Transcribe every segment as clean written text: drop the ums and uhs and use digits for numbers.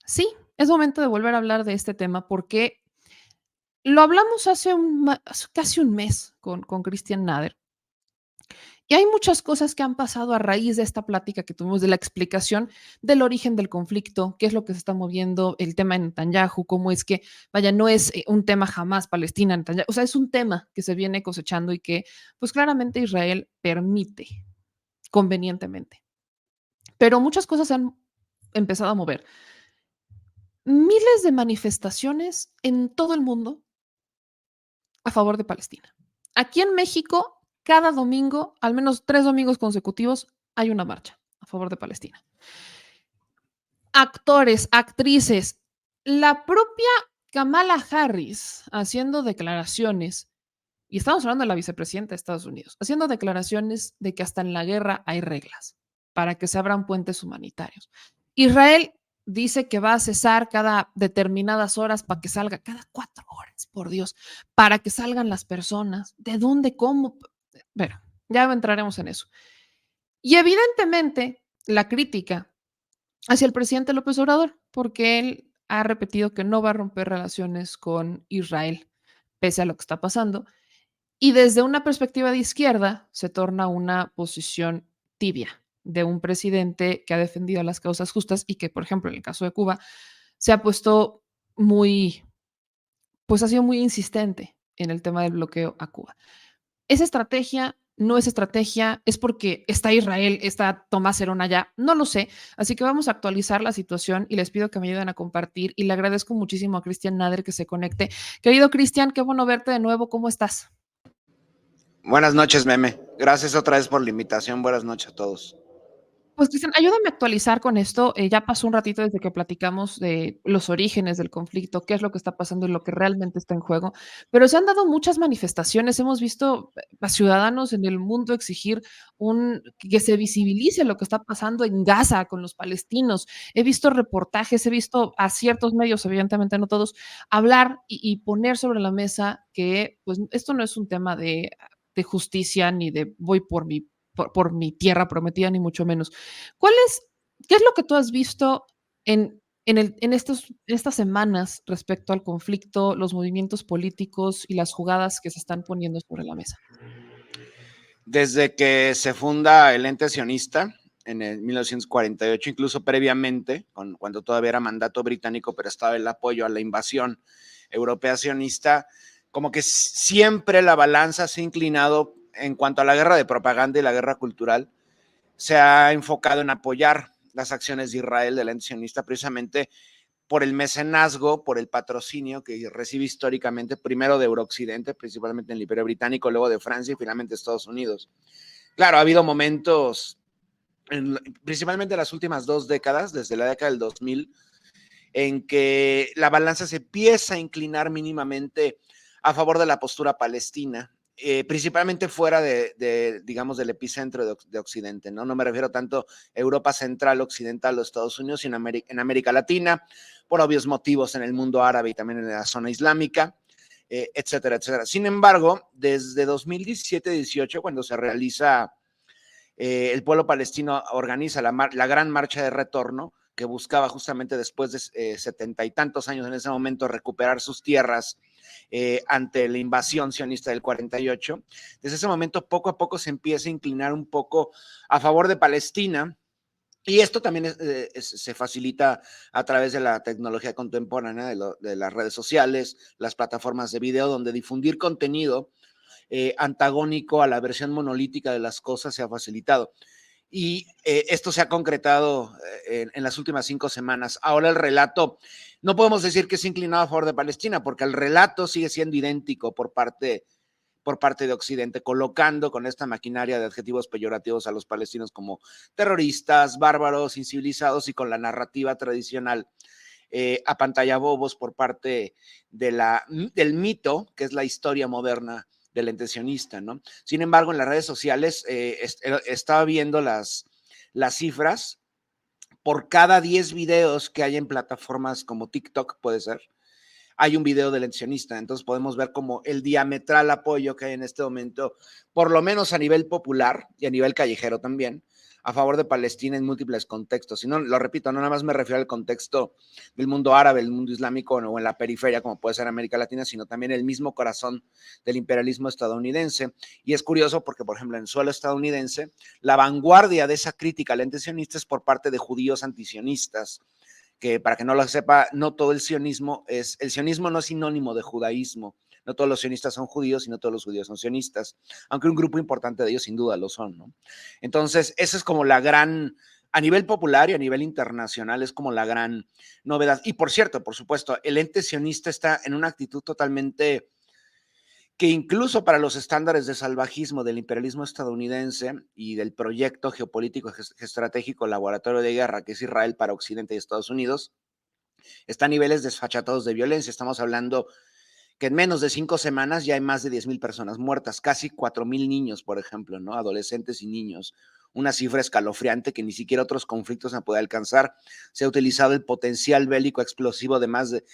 Sí, es momento de volver a hablar de este tema porque lo hablamos hace casi un mes con Christian Nader. Y hay muchas cosas que han pasado a raíz de esta plática que tuvimos, de la explicación del origen del conflicto, qué es lo que se está moviendo, el tema de Netanyahu, cómo es que, vaya, no es un tema jamás Palestina, Netanyahu, o sea, es un tema que se viene cosechando y que, pues claramente Israel permite convenientemente. Pero muchas cosas se han empezado a mover. Miles de manifestaciones en todo el mundo a favor de Palestina. Aquí en México, cada domingo, al menos 3 domingos consecutivos, hay una marcha a favor de Palestina. Actores, actrices, la propia Kamala Harris haciendo declaraciones, y estamos hablando de la vicepresidenta de Estados Unidos, haciendo declaraciones de que hasta en la guerra hay reglas para que se abran puentes humanitarios. Israel dice que va a cesar cada determinadas horas para que salga, cada 4 horas, por Dios, para que salgan las personas. ¿De dónde? ¿Cómo? Bueno, ya entraremos en eso. Y evidentemente la crítica hacia el presidente López Obrador, porque él ha repetido que no va a romper relaciones con Israel, pese a lo que está pasando. Y desde una perspectiva de izquierda se torna una posición tibia de un presidente que ha defendido las causas justas y que, por ejemplo, en el caso de Cuba, se ha puesto muy, pues ha sido muy insistente en el tema del bloqueo a Cuba. ¿Es estrategia? ¿No es estrategia? ¿Es porque está Israel, está Tomás Herón allá? No lo sé. Así que vamos a actualizar la situación y les pido que me ayuden a compartir. Y le agradezco muchísimo a Cristian Nader que se conecte. Querido Cristian, qué bueno verte de nuevo. ¿Cómo estás? Buenas noches, Meme. Gracias otra vez por la invitación. Buenas noches a todos. Pues Cristian, ayúdame a actualizar con esto. Ya pasó un ratito desde que platicamos de los orígenes del conflicto, qué es lo que está pasando y lo que realmente está en juego, pero se han dado muchas manifestaciones. Hemos visto a ciudadanos en el mundo exigir que se visibilice lo que está pasando en Gaza con los palestinos. He visto reportajes, he visto a ciertos medios, evidentemente no todos, hablar y poner sobre la mesa que pues esto no es un tema de justicia ni de voy por mi tierra prometida, ni mucho menos. ¿Cuál es, qué es lo que tú has visto estas semanas respecto al conflicto, los movimientos políticos y las jugadas que se están poniendo sobre la mesa? Desde que se funda el ente sionista en el 1948, incluso previamente, cuando todavía era mandato británico, pero estaba el apoyo a la invasión europea sionista, como que siempre la balanza se ha inclinado en cuanto a la guerra de propaganda y la guerra cultural, se ha enfocado en apoyar las acciones de Israel, del ente sionista, precisamente por el mecenazgo, por el patrocinio que recibe históricamente, primero de Eurooccidente, principalmente en el Imperio Británico, luego de Francia y finalmente Estados Unidos. Claro, ha habido momentos, principalmente en las últimas 2 décadas, desde la década del 2000, en que la balanza se empieza a inclinar mínimamente a favor de la postura palestina, principalmente fuera digamos, del epicentro de Occidente, ¿no? No me refiero tanto a Europa Central, Occidental o Estados Unidos, sino en América Latina, por obvios motivos en el mundo árabe y también en la zona islámica, etcétera, etcétera. Sin embargo, desde 2017-18, cuando se realiza, el pueblo palestino organiza la gran marcha de retorno, que buscaba justamente después de 70 y tantos años en ese momento recuperar sus tierras ante la invasión sionista del 48. Desde ese momento poco a poco se empieza a inclinar un poco a favor de Palestina, y esto también se facilita a través de la tecnología contemporánea, de las redes sociales, las plataformas de video, donde difundir contenido antagónico a la versión monolítica de las cosas se ha facilitado. Y esto se ha concretado en las últimas 5 semanas. Ahora el relato, no podemos decir que es inclinado a favor de Palestina, porque el relato sigue siendo idéntico por parte de Occidente, colocando con esta maquinaria de adjetivos peyorativos a los palestinos como terroristas, bárbaros, incivilizados, y con la narrativa tradicional a pantalla bobos por parte del mito, que es la historia moderna del ente sionista, ¿no? Sin embargo, en las redes sociales estaba viendo las cifras. Por cada 10 videos que hay en plataformas como TikTok, puede ser, hay un video del sionista. Entonces podemos ver como el diametral apoyo que hay en este momento, por lo menos a nivel popular y a nivel callejero también, a favor de Palestina en múltiples contextos. Y no, lo repito, no nada más me refiero al contexto del mundo árabe, el mundo islámico o en la periferia, como puede ser América Latina, sino también el mismo corazón del imperialismo estadounidense. Y es curioso porque, por ejemplo, en suelo estadounidense, la vanguardia de esa crítica al ente sionista es por parte de judíos antisionistas, que para que no lo sepa, no todo el sionismo no es sinónimo de judaísmo. No todos los sionistas son judíos y no todos los judíos son sionistas, aunque un grupo importante de ellos sin duda lo son, ¿no? Entonces, esa es como la gran, a nivel popular y a nivel internacional, es como la gran novedad. Y por cierto, por supuesto, el ente sionista está en una actitud totalmente que incluso para los estándares de salvajismo del imperialismo estadounidense y del proyecto geopolítico estratégico laboratorio de guerra que es Israel para Occidente y Estados Unidos, está a niveles desfachatados de violencia. Estamos hablando que en menos de 5 semanas ya hay más de 10,000 personas muertas, casi 4,000 niños, por ejemplo, ¿no? Adolescentes y niños. Una cifra escalofriante que ni siquiera otros conflictos se puede alcanzar. Se ha utilizado el potencial bélico explosivo de más de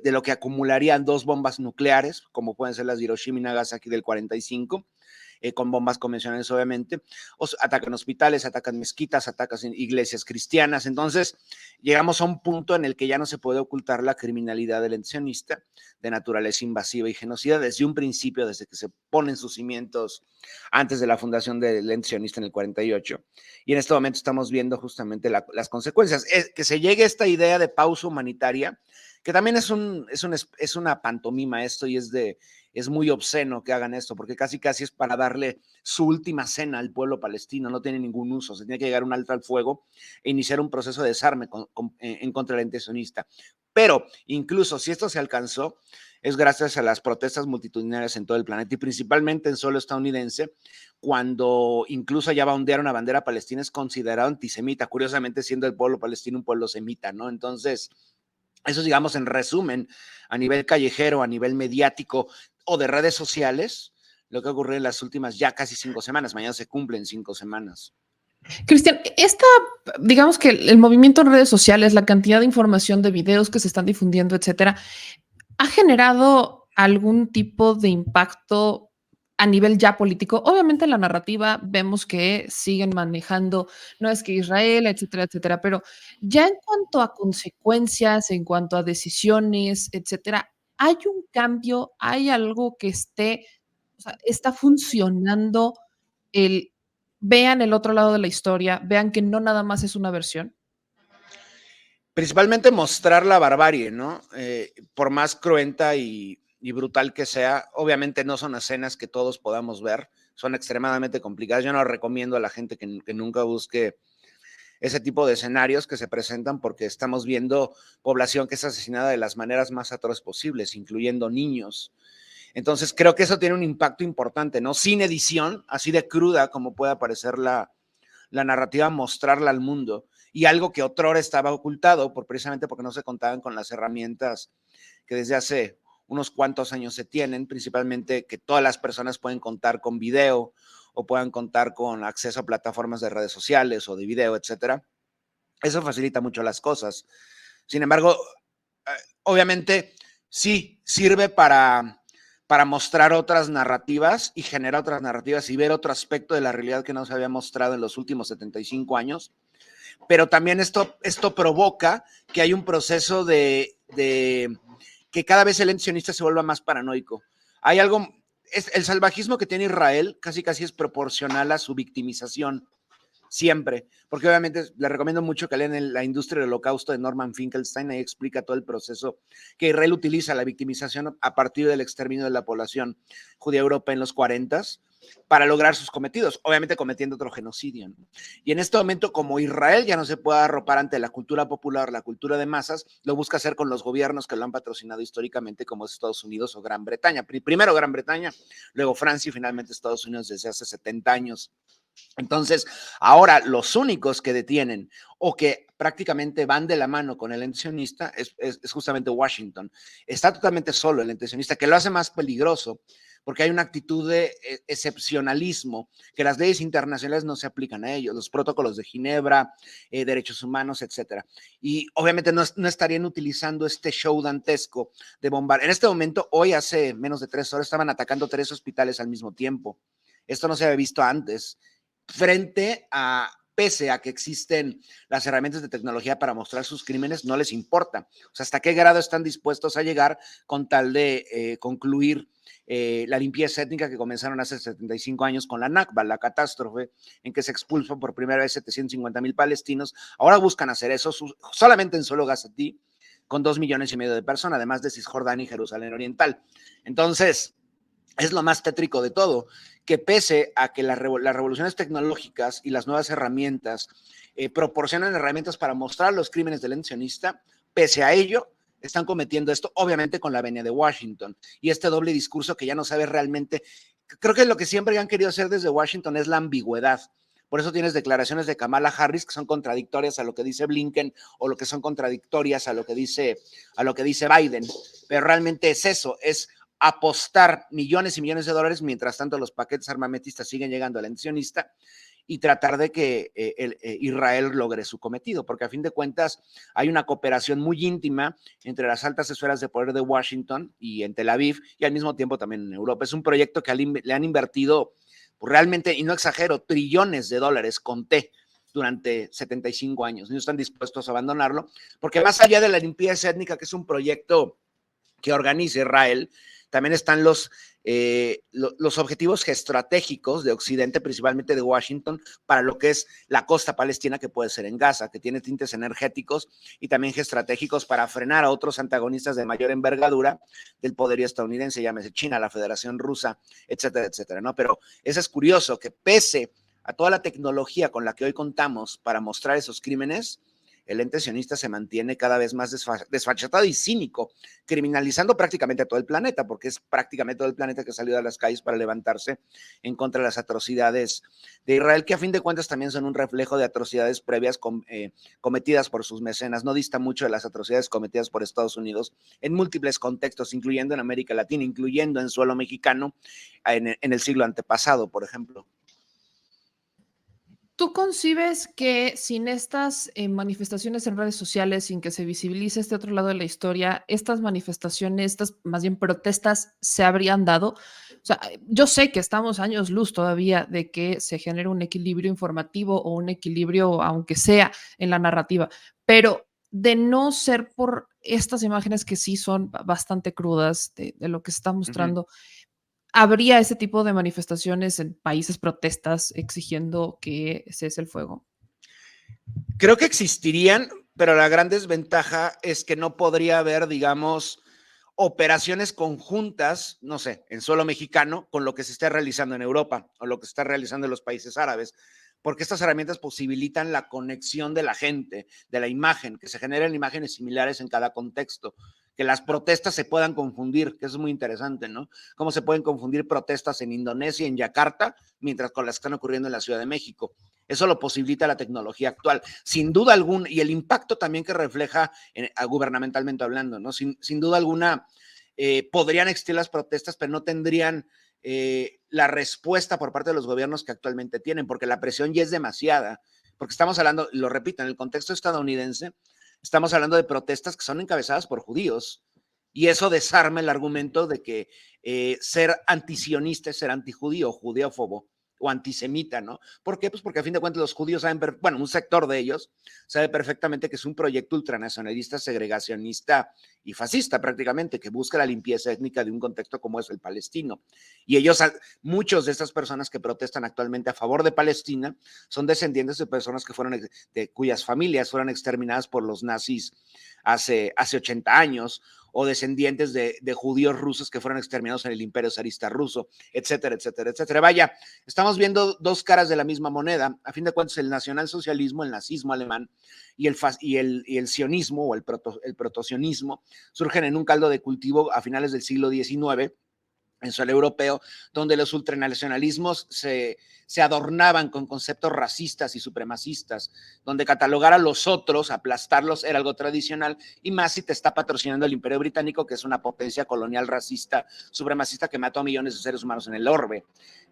lo que acumularían 2 bombas nucleares, como pueden ser las de Hiroshima y Nagasaki del 45, con bombas convencionales, obviamente. Atacan hospitales, atacan mezquitas, atacan iglesias cristianas. Entonces, llegamos a un punto en el que ya no se puede ocultar la criminalidad del ente sionista de naturaleza invasiva y genocida desde un principio, desde que se ponen sus cimientos antes de la fundación del ente sionista en el 48. Y en este momento estamos viendo justamente las consecuencias. Que se llegue a esta idea de pausa humanitaria, que también es una pantomima esto y es muy obsceno que hagan esto, porque casi es para darle su última cena al pueblo palestino, no tiene ningún uso, se tiene que llegar a un alto al fuego e iniciar un proceso de desarme en contra del ente sionista. Pero incluso si esto se alcanzó, es gracias a las protestas multitudinarias en todo el planeta y principalmente en suelo estadounidense, cuando incluso allá va a ondear una bandera palestina, es considerado antisemita, curiosamente siendo el pueblo palestino un pueblo semita, ¿no? Entonces, eso digamos en resumen, a nivel callejero, a nivel mediático o de redes sociales, lo que ocurrió en las últimas ya casi 5 semanas. Mañana se cumplen 5 semanas. Cristian, digamos que el movimiento en redes sociales, la cantidad de información de videos que se están difundiendo, etcétera, ¿ha generado algún tipo de impacto a nivel ya político? Obviamente la narrativa vemos que siguen manejando, no es que Israel, etcétera, etcétera, pero ya en cuanto a consecuencias, en cuanto a decisiones, etcétera, ¿hay un cambio? ¿Hay algo que o sea, está funcionando el vean el otro lado de la historia, vean que no nada más es una versión? Principalmente mostrar la barbarie, ¿no? Por más cruenta y brutal que sea, obviamente no son escenas que todos podamos ver, son extremadamente complicadas. Yo no recomiendo a la gente que nunca busque ese tipo de escenarios que se presentan porque estamos viendo población que es asesinada de las maneras más atroces posibles, incluyendo niños. Entonces creo que eso tiene un impacto importante, ¿no? Sin edición, así de cruda como puede aparecer la narrativa, mostrarla al mundo. Y algo que otrora estaba ocultado, precisamente porque no se contaban con las herramientas que desde hace unos cuantos años se tienen, principalmente que todas las personas pueden contar con video o puedan contar con acceso a plataformas de redes sociales o de video, etcétera. Eso facilita mucho las cosas. Sin embargo, obviamente sí sirve para mostrar otras narrativas y generar otras narrativas y ver otro aspecto de la realidad que no se había mostrado en los últimos 75 años. Pero también esto provoca que hay un proceso de que cada vez el ente sionista se vuelva más paranoico. Hay algo, el salvajismo que tiene Israel casi es proporcional a su victimización. Siempre, porque obviamente les recomiendo mucho que lean La industria del holocausto de Norman Finkelstein, ahí explica todo el proceso que Israel utiliza, la victimización a partir del exterminio de la población judía europea en los 40 para lograr sus cometidos, obviamente cometiendo otro genocidio, ¿no? Y en este momento, como Israel ya no se puede arropar ante la cultura popular, la cultura de masas, lo busca hacer con los gobiernos que lo han patrocinado históricamente, como es Estados Unidos o Gran Bretaña. Primero Gran Bretaña, luego Francia y finalmente Estados Unidos desde hace 70 años. Entonces, ahora los únicos que detienen o que prácticamente van de la mano con el ente sionista es justamente Washington. Está totalmente solo el ente sionista, que lo hace más peligroso porque hay una actitud de excepcionalismo, que las leyes internacionales no se aplican a ellos, los protocolos de Ginebra, derechos humanos, etcétera. Y obviamente no estarían utilizando este show dantesco de bombar. En este momento, hoy hace menos de 3 horas, estaban atacando 3 hospitales al mismo tiempo. Esto no se había visto antes, frente a pese a que existen las herramientas de tecnología para mostrar sus crímenes, no les importa. O sea, hasta qué grado están dispuestos a llegar con tal de concluir la limpieza étnica que comenzaron hace 75 años con la Nakba, la catástrofe en que se expulsan por primera vez 750,000 palestinos. Ahora buscan hacer eso solamente en solo Gazatí, con 2,5 millones de personas, además de Cisjordania y Jerusalén Oriental. Entonces, es lo más tétrico de todo, que pese a que las revoluciones tecnológicas y las nuevas herramientas proporcionan herramientas para mostrar los crímenes del sionista, pese a ello, están cometiendo esto, obviamente con la venia de Washington, y este doble discurso que ya no sabe realmente. Creo que lo que siempre han querido hacer desde Washington es la ambigüedad. Por eso tienes declaraciones de Kamala Harris que son contradictorias a lo que dice Blinken, o lo que son contradictorias a lo que dice Biden, pero realmente es eso, es apostar millones y millones de dólares, mientras tanto los paquetes armamentistas siguen llegando al sionista, y tratar de que Israel logre su cometido, porque a fin de cuentas hay una cooperación muy íntima entre las altas esferas de poder de Washington y en Tel Aviv, y al mismo tiempo también en Europa. Es un proyecto que le han invertido realmente, y no exagero, trillones de dólares, conté, durante 75 años. No están dispuestos a abandonarlo, porque más allá de la limpieza étnica, que es un proyecto que organiza Israel, también están los objetivos estratégicos de Occidente, principalmente de Washington, para lo que es la costa palestina, que puede ser en Gaza, que tiene tintes energéticos y también estratégicos para frenar a otros antagonistas de mayor envergadura del poderío estadounidense, llámese China, la Federación Rusa, etcétera, etcétera, ¿no? Pero eso es curioso, que pese a toda la tecnología con la que hoy contamos para mostrar esos crímenes, el ente sionista se mantiene cada vez más desfachatado y cínico, criminalizando prácticamente a todo el planeta, porque es prácticamente todo el planeta que ha salido a las calles para levantarse en contra de las atrocidades de Israel, que a fin de cuentas también son un reflejo de atrocidades previas cometidas por sus mecenas. No dista mucho de las atrocidades cometidas por Estados Unidos en múltiples contextos, incluyendo en América Latina, incluyendo en suelo mexicano en el siglo antepasado, por ejemplo. ¿Tú concibes que sin estas manifestaciones en redes sociales, sin que se visibilice este otro lado de la historia, estas manifestaciones, estas más bien protestas se habrían dado? O sea, yo sé que estamos años luz todavía de que se genere un equilibrio informativo o un equilibrio, aunque sea en la narrativa, pero de no ser por estas imágenes que sí son bastante crudas de lo que se está mostrando, ¿habría ese tipo de manifestaciones en países, protestas exigiendo que cese el fuego? Creo que existirían, pero la gran desventaja es que no podría haber, digamos, operaciones conjuntas, no sé, en suelo mexicano, con lo que se está realizando en Europa o lo que se está realizando en los países árabes, porque estas herramientas posibilitan la conexión de la gente, de la imagen, que se generen imágenes similares en cada contexto, que las protestas se puedan confundir, que eso es muy interesante, ¿no? Cómo se pueden confundir protestas en Indonesia, en Yakarta, mientras con las que están ocurriendo en la Ciudad de México. Eso lo posibilita la tecnología actual, sin duda alguna, y el impacto también que refleja gubernamentalmente hablando, ¿no? Sin duda alguna, podrían existir las protestas, pero no tendrían la respuesta por parte de los gobiernos que actualmente tienen, porque la presión ya es demasiada, porque estamos hablando, lo repito, en el contexto estadounidense, estamos hablando de protestas que son encabezadas por judíos, y eso desarma el argumento de que ser antisionista es ser antijudío, judeófobo o antisemita, ¿no? ¿Por qué? Pues porque a fin de cuentas los judíos saben, bueno, un sector de ellos sabe perfectamente que es un proyecto ultranacionalista, segregacionista y fascista prácticamente, que busca la limpieza étnica de un contexto como es el palestino. Y ellos, muchos de estas personas que protestan actualmente a favor de Palestina, son descendientes de personas que fueron, cuyas familias fueron exterminadas por los nazis hace 80 años, o descendientes de judíos rusos que fueron exterminados en el imperio zarista ruso, etcétera, etcétera, etcétera. Vaya, estamos viendo dos caras de la misma moneda. A fin de cuentas, el nacionalsocialismo, el nazismo alemán y el sionismo o el protosionismo surgen en un caldo de cultivo a finales del siglo XIX en suelo europeo, donde los ultranacionalismos se adornaban con conceptos racistas y supremacistas, donde catalogar a los otros, aplastarlos, era algo tradicional, y más si te está patrocinando el Imperio Británico, que es una potencia colonial racista, supremacista, que mató a millones de seres humanos en el orbe.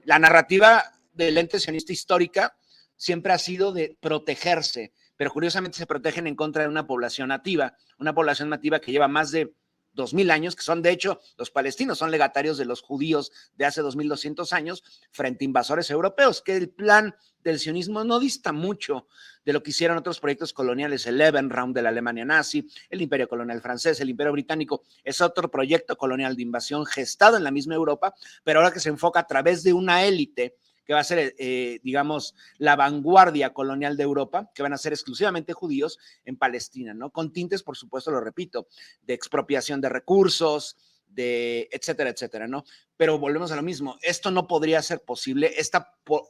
La narrativa del ente sionista histórica siempre ha sido de protegerse, pero curiosamente se protegen en contra de una población nativa que lleva más de 2000 años, que son de hecho los palestinos, son legatarios de los judíos de hace 2200 años frente a invasores europeos, que el plan del sionismo no dista mucho de lo que hicieron otros proyectos coloniales, el Lebensraum de la Alemania nazi, el imperio colonial francés, el imperio británico, es otro proyecto colonial de invasión gestado en la misma Europa, pero ahora que se enfoca a través de una élite que va a ser, digamos, la vanguardia colonial de Europa, que van a ser exclusivamente judíos en Palestina, ¿no? Con tintes, por supuesto, lo repito, de expropiación de recursos, de etcétera, etcétera, ¿no? Pero volvemos a lo mismo, esto no podría ser posible,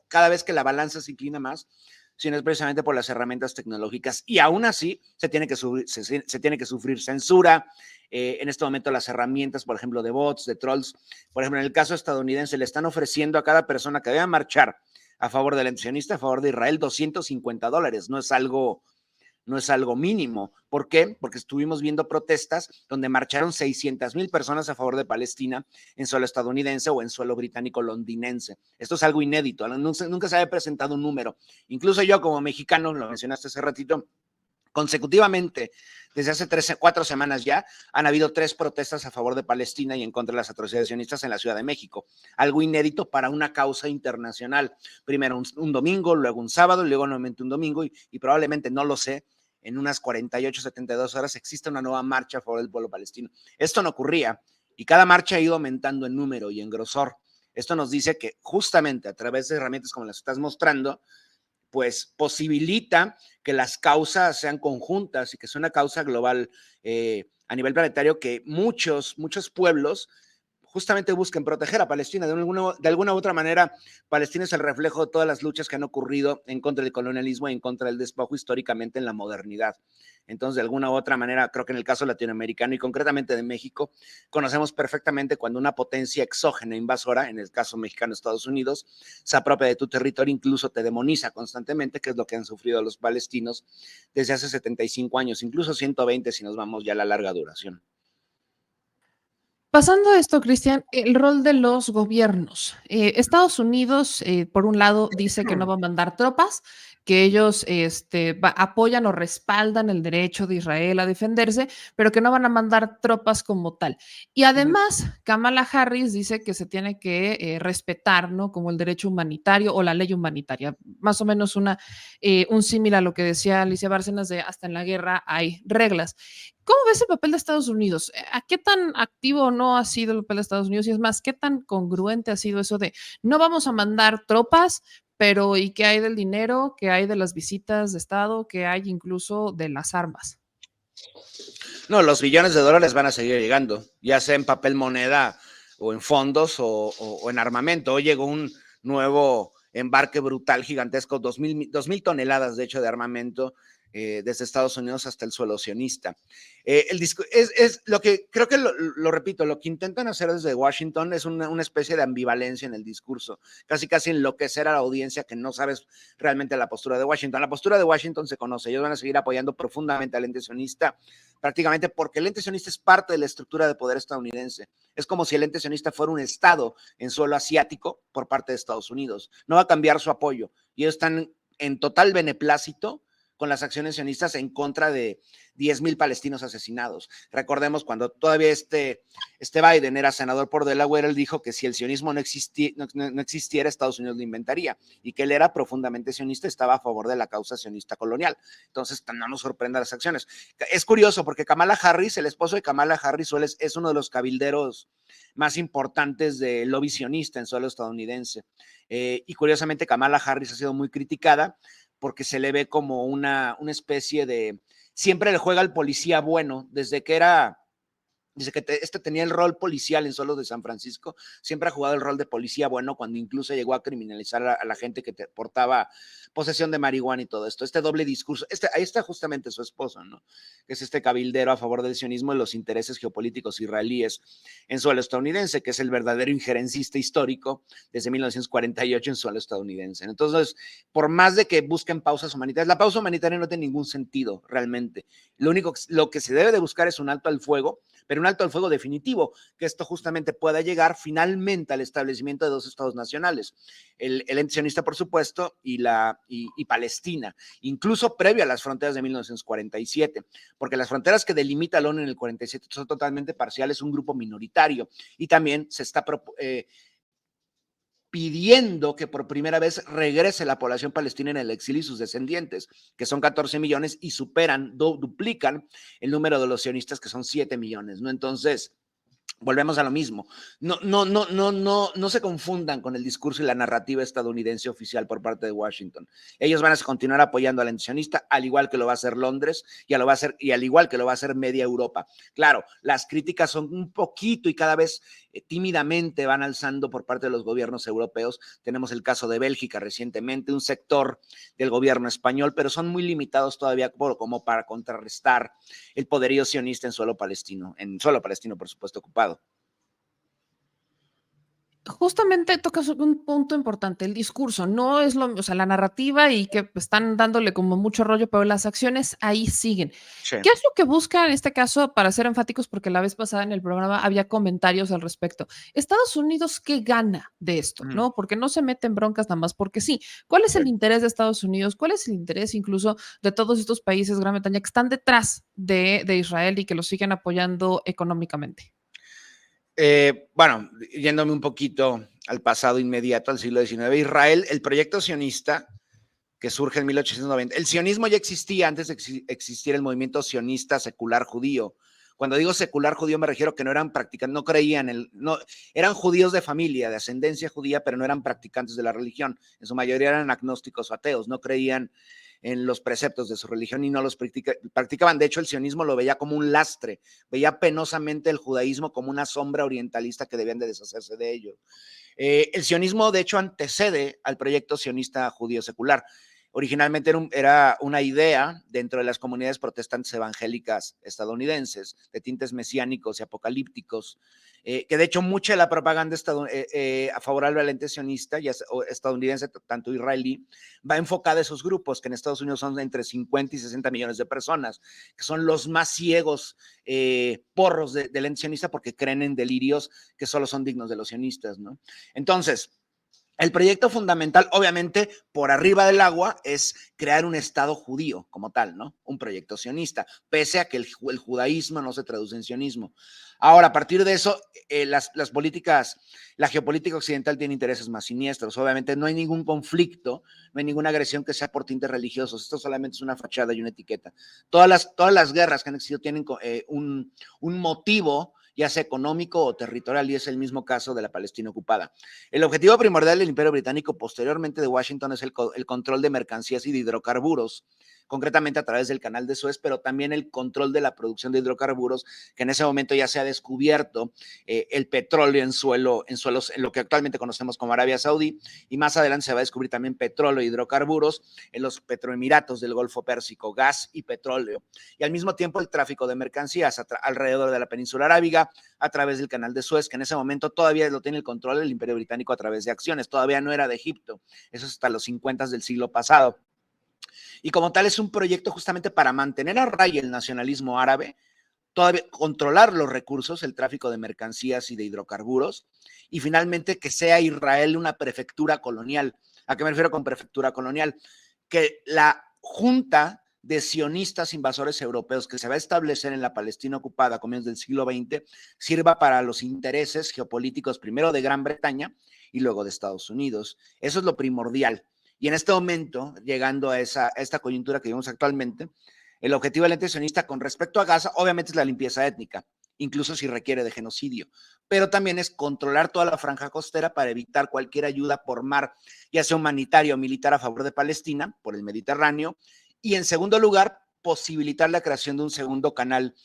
cada vez que la balanza se inclina más, sino es precisamente por las herramientas tecnológicas, y aún así se tiene que sufrir censura. En este momento las herramientas, por ejemplo, de bots, de trolls, por ejemplo, en el caso estadounidense, le están ofreciendo a cada persona que vaya a marchar a favor del sionista, a favor de Israel, $250. No es algo mínimo. ¿Por qué? Porque estuvimos viendo protestas donde marcharon 600,000 personas a favor de Palestina en suelo estadounidense o en suelo británico londinense. Esto es algo inédito, nunca se había presentado un número. Incluso yo como mexicano, lo mencionaste hace ratito, consecutivamente, desde hace 4 semanas ya, han habido 3 protestas a favor de Palestina y en contra de las atrocidades sionistas en la Ciudad de México. Algo inédito para una causa internacional. Primero un domingo, luego un sábado, luego nuevamente un domingo y probablemente, no lo sé, en unas 48, 72 horas existe una nueva marcha a favor del pueblo palestino. Esto no ocurría y cada marcha ha ido aumentando en número y en grosor. Esto nos dice que justamente a través de herramientas como las que estás mostrando, pues posibilita que las causas sean conjuntas y que sea una causa global a nivel planetario, que muchos pueblos justamente busquen proteger a Palestina. De alguna u otra manera, Palestina es el reflejo de todas las luchas que han ocurrido en contra del colonialismo y en contra del despojo históricamente en la modernidad. Entonces, de alguna u otra manera, creo que en el caso latinoamericano y concretamente de México, conocemos perfectamente cuando una potencia exógena invasora, en el caso mexicano Estados Unidos, se apropia de tu territorio, incluso te demoniza constantemente, que es lo que han sufrido los palestinos desde hace 75 años, incluso 120 si nos vamos ya a la larga duración. Pasando a esto, Cristian, el rol de los gobiernos. Estados Unidos, por un lado, dice que no va a mandar tropas, que ellos apoyan o respaldan el derecho de Israel a defenderse, pero que no van a mandar tropas como tal. Y además, Kamala Harris dice que se tiene que respetar, ¿no? Como el derecho humanitario o la ley humanitaria. Más o menos un símil a lo que decía Alicia Bárcenas de hasta en la guerra hay reglas. ¿Cómo ves el papel de Estados Unidos? ¿A qué tan activo no ha sido el papel de Estados Unidos? Y es más, ¿qué tan congruente ha sido eso de no vamos a mandar tropas, pero ¿y qué hay del dinero? ¿Qué hay de las visitas de Estado? ¿Qué hay incluso de las armas? No, los billones de dólares van a seguir llegando, ya sea en papel moneda o en fondos o en armamento. Hoy llegó un nuevo embarque brutal, gigantesco, 2,000 toneladas, de hecho, de armamento desde Estados Unidos hasta el suelo sionista. Es lo que, creo que lo repito, lo que intentan hacer desde Washington es una especie de ambivalencia en el discurso, casi enloquecer a la audiencia que no sabes realmente la postura de Washington. La postura de Washington se conoce, ellos van a seguir apoyando profundamente al ente sionista, prácticamente porque el ente sionista es parte de la estructura de poder estadounidense. Es como si el ente sionista fuera un estado en suelo asiático por parte de Estados Unidos. No va a cambiar su apoyo y ellos están en total beneplácito con las acciones sionistas en contra de 10,000 palestinos asesinados. Recordemos cuando todavía este Biden era senador por Delaware, él dijo que si el sionismo no existiera, Estados Unidos lo inventaría, y que él era profundamente sionista, estaba a favor de la causa sionista colonial. Entonces, no nos sorprenda las acciones. Es curioso porque Kamala Harris, el esposo de Kamala Harris, es uno de los cabilderos más importantes del lobby sionista en suelo estadounidense. Y curiosamente, Kamala Harris ha sido muy criticada porque se le ve como una especie de, siempre le juega al policía bueno, desde que tenía el rol policial en Solos de San Francisco, siempre ha jugado el rol de policía bueno, cuando incluso llegó a criminalizar a la gente que portaba posesión de marihuana y todo esto. Este doble discurso, ahí está justamente su esposo, ¿no? Que es este cabildero a favor del sionismo y los intereses geopolíticos israelíes en suelo estadounidense, que es el verdadero injerencista histórico desde 1948 en suelo estadounidense. Entonces, por más de que busquen pausas humanitarias, la pausa humanitaria no tiene ningún sentido realmente. Lo que se debe de buscar es un alto al fuego, pero un alto al fuego definitivo, que esto justamente pueda llegar finalmente al establecimiento de dos estados nacionales, el ente sionista, por supuesto, y Palestina, incluso previo a las fronteras de 1947, porque las fronteras que delimita la ONU en el 47 son totalmente parciales, un grupo minoritario, y también se está pidiendo que por primera vez regrese la población palestina en el exilio y sus descendientes, que son 14 millones y superan, duplican el número de los sionistas, que son 7 millones, ¿no? Entonces, volvemos a lo mismo. No se confundan con el discurso y la narrativa estadounidense oficial por parte de Washington. Ellos van a continuar apoyando al antisionista, al igual que lo va a hacer Londres y al igual que lo va a hacer media Europa. Claro, las críticas son un poquito y cada vez tímidamente van alzando por parte de los gobiernos europeos. Tenemos el caso de Bélgica recientemente, un sector del gobierno español, pero son muy limitados todavía como para contrarrestar el poderío sionista en suelo palestino, por supuesto, ocupado. Justamente tocas un punto importante, el discurso, no es o sea, la narrativa y que están dándole como mucho rollo, pero las acciones ahí siguen. Sí. ¿Qué es lo que busca en este caso, para ser enfáticos, porque la vez pasada en el programa había comentarios al respecto? Estados Unidos, ¿qué gana de esto? ¿No? Porque no se mete en broncas nada más porque sí. ¿Cuál es el interés de Estados Unidos? ¿Cuál es el interés incluso de todos estos países, Gran Bretaña, que están detrás de Israel y que lo siguen apoyando económicamente? Bueno, yéndome un poquito al pasado inmediato, al siglo XIX, Israel, el proyecto sionista que surge en 1890, el sionismo ya existía antes de existir el movimiento sionista secular judío. Cuando digo secular judío me refiero que no eran practicantes, no creían, eran judíos de familia, de ascendencia judía, pero no eran practicantes de la religión. En su mayoría eran agnósticos o ateos, no creían en los preceptos de su religión y no los practicaban. De hecho, el sionismo lo veía como un lastre, veía penosamente el judaísmo como una sombra orientalista que debían de deshacerse de ello. El sionismo, de hecho, antecede al proyecto sionista judío secular. Originalmente era una idea dentro de las comunidades protestantes evangélicas estadounidenses, de tintes mesiánicos y apocalípticos, que de hecho mucha de la propaganda favorable al ente sionista, ya estadounidense, tanto israelí, va enfocada a esos grupos, que en Estados Unidos son entre 50 y 60 millones de personas, que son los más ciegos porros del ente sionista porque creen en delirios que solo son dignos de los sionistas, ¿no? Entonces, el proyecto fundamental, obviamente, por arriba del agua, es crear un Estado judío como tal, ¿no? Un proyecto sionista, pese a que el judaísmo no se traduce en sionismo. Ahora, a partir de eso, las políticas, la geopolítica occidental tiene intereses más siniestros. Obviamente, no hay ningún conflicto, no hay ninguna agresión que sea por tintes religiosos. Esto solamente es una fachada y una etiqueta. Todas las guerras que han existido tienen un motivo, ya sea económico o territorial, y es el mismo caso de la Palestina ocupada. El objetivo primordial del Imperio Británico, posteriormente de Washington, es el control de mercancías y de hidrocarburos, concretamente a través del Canal de Suez, pero también el control de la producción de hidrocarburos, que en ese momento ya se ha descubierto el petróleo en suelos, en lo que actualmente conocemos como Arabia Saudí, y más adelante se va a descubrir también petróleo e hidrocarburos en los petroemiratos del Golfo Pérsico, gas y petróleo, y al mismo tiempo el tráfico de mercancías alrededor de la península arábiga, a través del Canal de Suez, que en ese momento todavía lo tiene el control del Imperio Británico a través de acciones, todavía no era de Egipto, eso es hasta los 50 del siglo pasado. Y como tal es un proyecto justamente para mantener a raya el nacionalismo árabe, todavía controlar los recursos, el tráfico de mercancías y de hidrocarburos, y finalmente que sea Israel una prefectura colonial. ¿A qué me refiero con prefectura colonial? Que la junta de sionistas invasores europeos que se va a establecer en la Palestina ocupada a comienzos del siglo XX sirva para los intereses geopolíticos primero de Gran Bretaña y luego de Estados Unidos. Eso es lo primordial. Y en este momento, llegando a esta coyuntura que vivimos actualmente, el objetivo del ente sionista con respecto a Gaza, obviamente, es la limpieza étnica, incluso si requiere de genocidio, pero también es controlar toda la franja costera para evitar cualquier ayuda por mar, ya sea humanitaria o militar a favor de Palestina, por el Mediterráneo, y en segundo lugar, posibilitar la creación de un segundo canal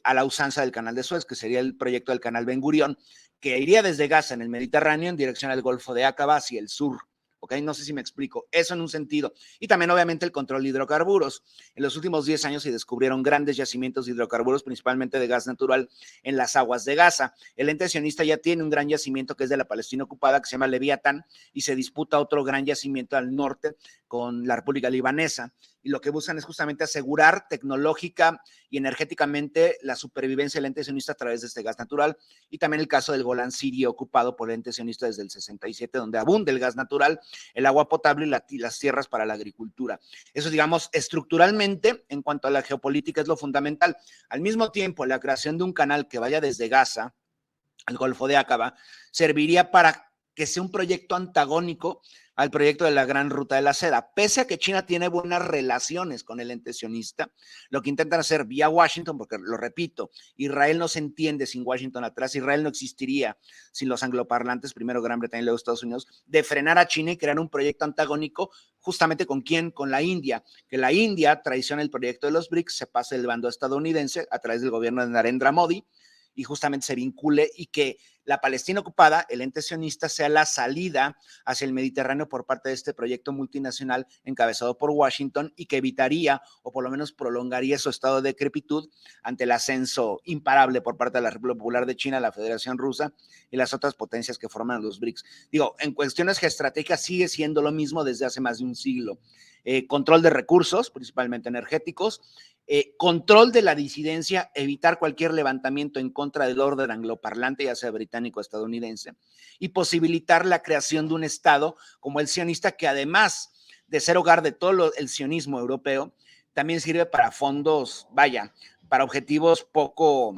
a la usanza del Canal de Suez, que sería el proyecto del Canal Ben Gurión, que iría desde Gaza en el Mediterráneo en dirección al Golfo de Aqaba hacia el sur. ¿Ok? No sé si me explico. Eso en un sentido. Y también, obviamente, el control de hidrocarburos. En los últimos 10 años se descubrieron grandes yacimientos de hidrocarburos, principalmente de gas natural, en las aguas de Gaza. El ente sionista ya tiene un gran yacimiento que es de la Palestina ocupada, que se llama Leviatán, y se disputa otro gran yacimiento al norte con la República Libanesa, y lo que buscan es justamente asegurar tecnológica y energéticamente la supervivencia del ente sionista a través de este gas natural, y también el caso del Golán sirio ocupado por el ente sionista desde el 67, donde abunda el gas natural, el agua potable y las tierras para la agricultura. Eso, digamos, estructuralmente, en cuanto a la geopolítica, es lo fundamental. Al mismo tiempo, la creación de un canal que vaya desde Gaza al Golfo de Aqaba serviría para que sea un proyecto antagónico al proyecto de la Gran Ruta de la Seda. Pese a que China tiene buenas relaciones con el ente sionista, lo que intentan hacer vía Washington, porque lo repito, Israel no se entiende sin Washington atrás, Israel no existiría sin los angloparlantes, primero Gran Bretaña y luego Estados Unidos, de frenar a China y crear un proyecto antagónico justamente con quién, con la India, que la India traiciona el proyecto de los BRICS, se pase del bando estadounidense a través del gobierno de Narendra Modi, y justamente se vincule y que la Palestina ocupada, el ente sionista, sea la salida hacia el Mediterráneo por parte de este proyecto multinacional encabezado por Washington, y que evitaría o por lo menos prolongaría su estado de decrepitud ante el ascenso imparable por parte de la República Popular de China, la Federación Rusa y las otras potencias que forman los BRICS. Digo, en cuestiones geoestratégicas sigue siendo lo mismo desde hace más de un siglo. Control de recursos, principalmente energéticos, control de la disidencia, evitar cualquier levantamiento en contra del orden angloparlante, ya sea británico o estadounidense, y posibilitar la creación de un Estado como el sionista, que además de ser hogar de todo el sionismo europeo, también sirve para fondos, vaya, para objetivos poco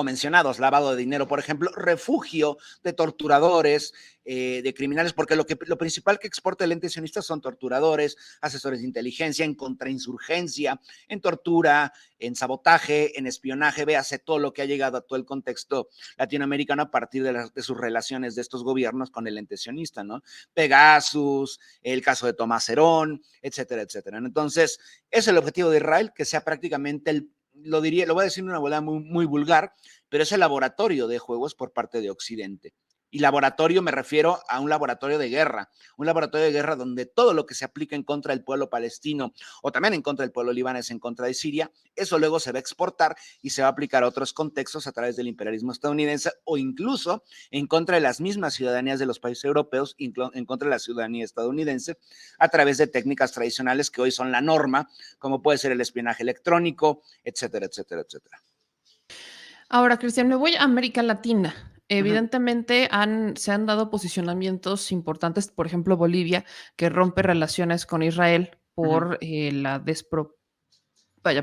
mencionados, lavado de dinero, por ejemplo, refugio de torturadores, de criminales, porque lo principal que exporta el ente sionista son torturadores, asesores de inteligencia, en contrainsurgencia, en tortura, en sabotaje, en espionaje. Véase todo lo que ha llegado a todo el contexto latinoamericano a partir de sus relaciones de estos gobiernos con el ente sionista, ¿no? Pegasus, el caso de Tomás Herón, etcétera, etcétera. Entonces, es el objetivo de Israel, que sea prácticamente lo voy a decir de una manera muy, muy vulgar, pero es el laboratorio de juegos por parte de Occidente. Y laboratorio me refiero a un laboratorio de guerra donde todo lo que se aplica en contra del pueblo palestino o también en contra del pueblo libanés, en contra de Siria, eso luego se va a exportar y se va a aplicar a otros contextos a través del imperialismo estadounidense, o incluso en contra de las mismas ciudadanías de los países europeos, en contra de la ciudadanía estadounidense, a través de técnicas tradicionales que hoy son la norma, como puede ser el espionaje electrónico, etcétera, etcétera, etcétera. Ahora, Cristian, me voy a América Latina. Evidentemente se han dado posicionamientos importantes, por ejemplo, Bolivia, que rompe relaciones con Israel por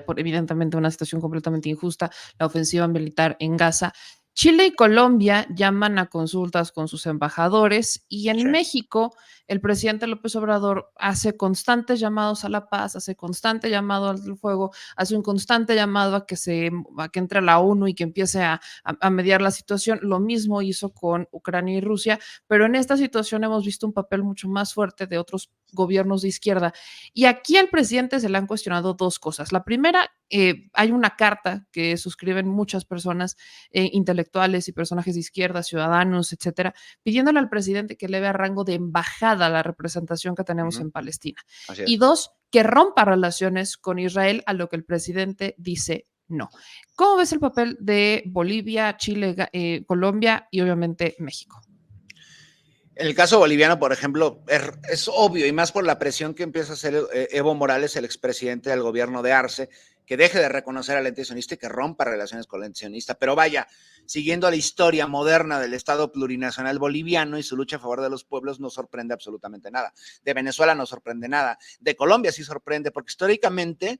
por evidentemente una situación completamente injusta, la ofensiva militar en Gaza. Chile y Colombia llaman a consultas con sus embajadores, y en Sí. México el presidente López Obrador hace constantes llamados a la paz, hace constante llamado al fuego, hace un constante llamado a que entre la ONU y que empiece a mediar la situación. Lo mismo hizo con Ucrania y Rusia, pero en esta situación hemos visto un papel mucho más fuerte de otros gobiernos de izquierda. Y aquí al presidente se le han cuestionado dos cosas. La primera, hay una carta que suscriben muchas personas, intelectuales y personajes de izquierda, ciudadanos, etcétera, pidiéndole al presidente que eleve a rango de embajada la representación que tenemos en Palestina. Así Y es. dos, que rompa relaciones con Israel, a lo que el presidente dice no. ¿Cómo ves el papel de Bolivia, Chile, Colombia y obviamente México? En el caso boliviano, por ejemplo, es obvio, y más por la presión que empieza a hacer Evo Morales, el expresidente del gobierno de Arce, que deje de reconocer al ente sionista y que rompa relaciones con el ente sionista. Pero vaya, siguiendo la historia moderna del Estado plurinacional boliviano y su lucha a favor de los pueblos, no sorprende absolutamente nada. De Venezuela no sorprende nada. De Colombia sí sorprende, porque históricamente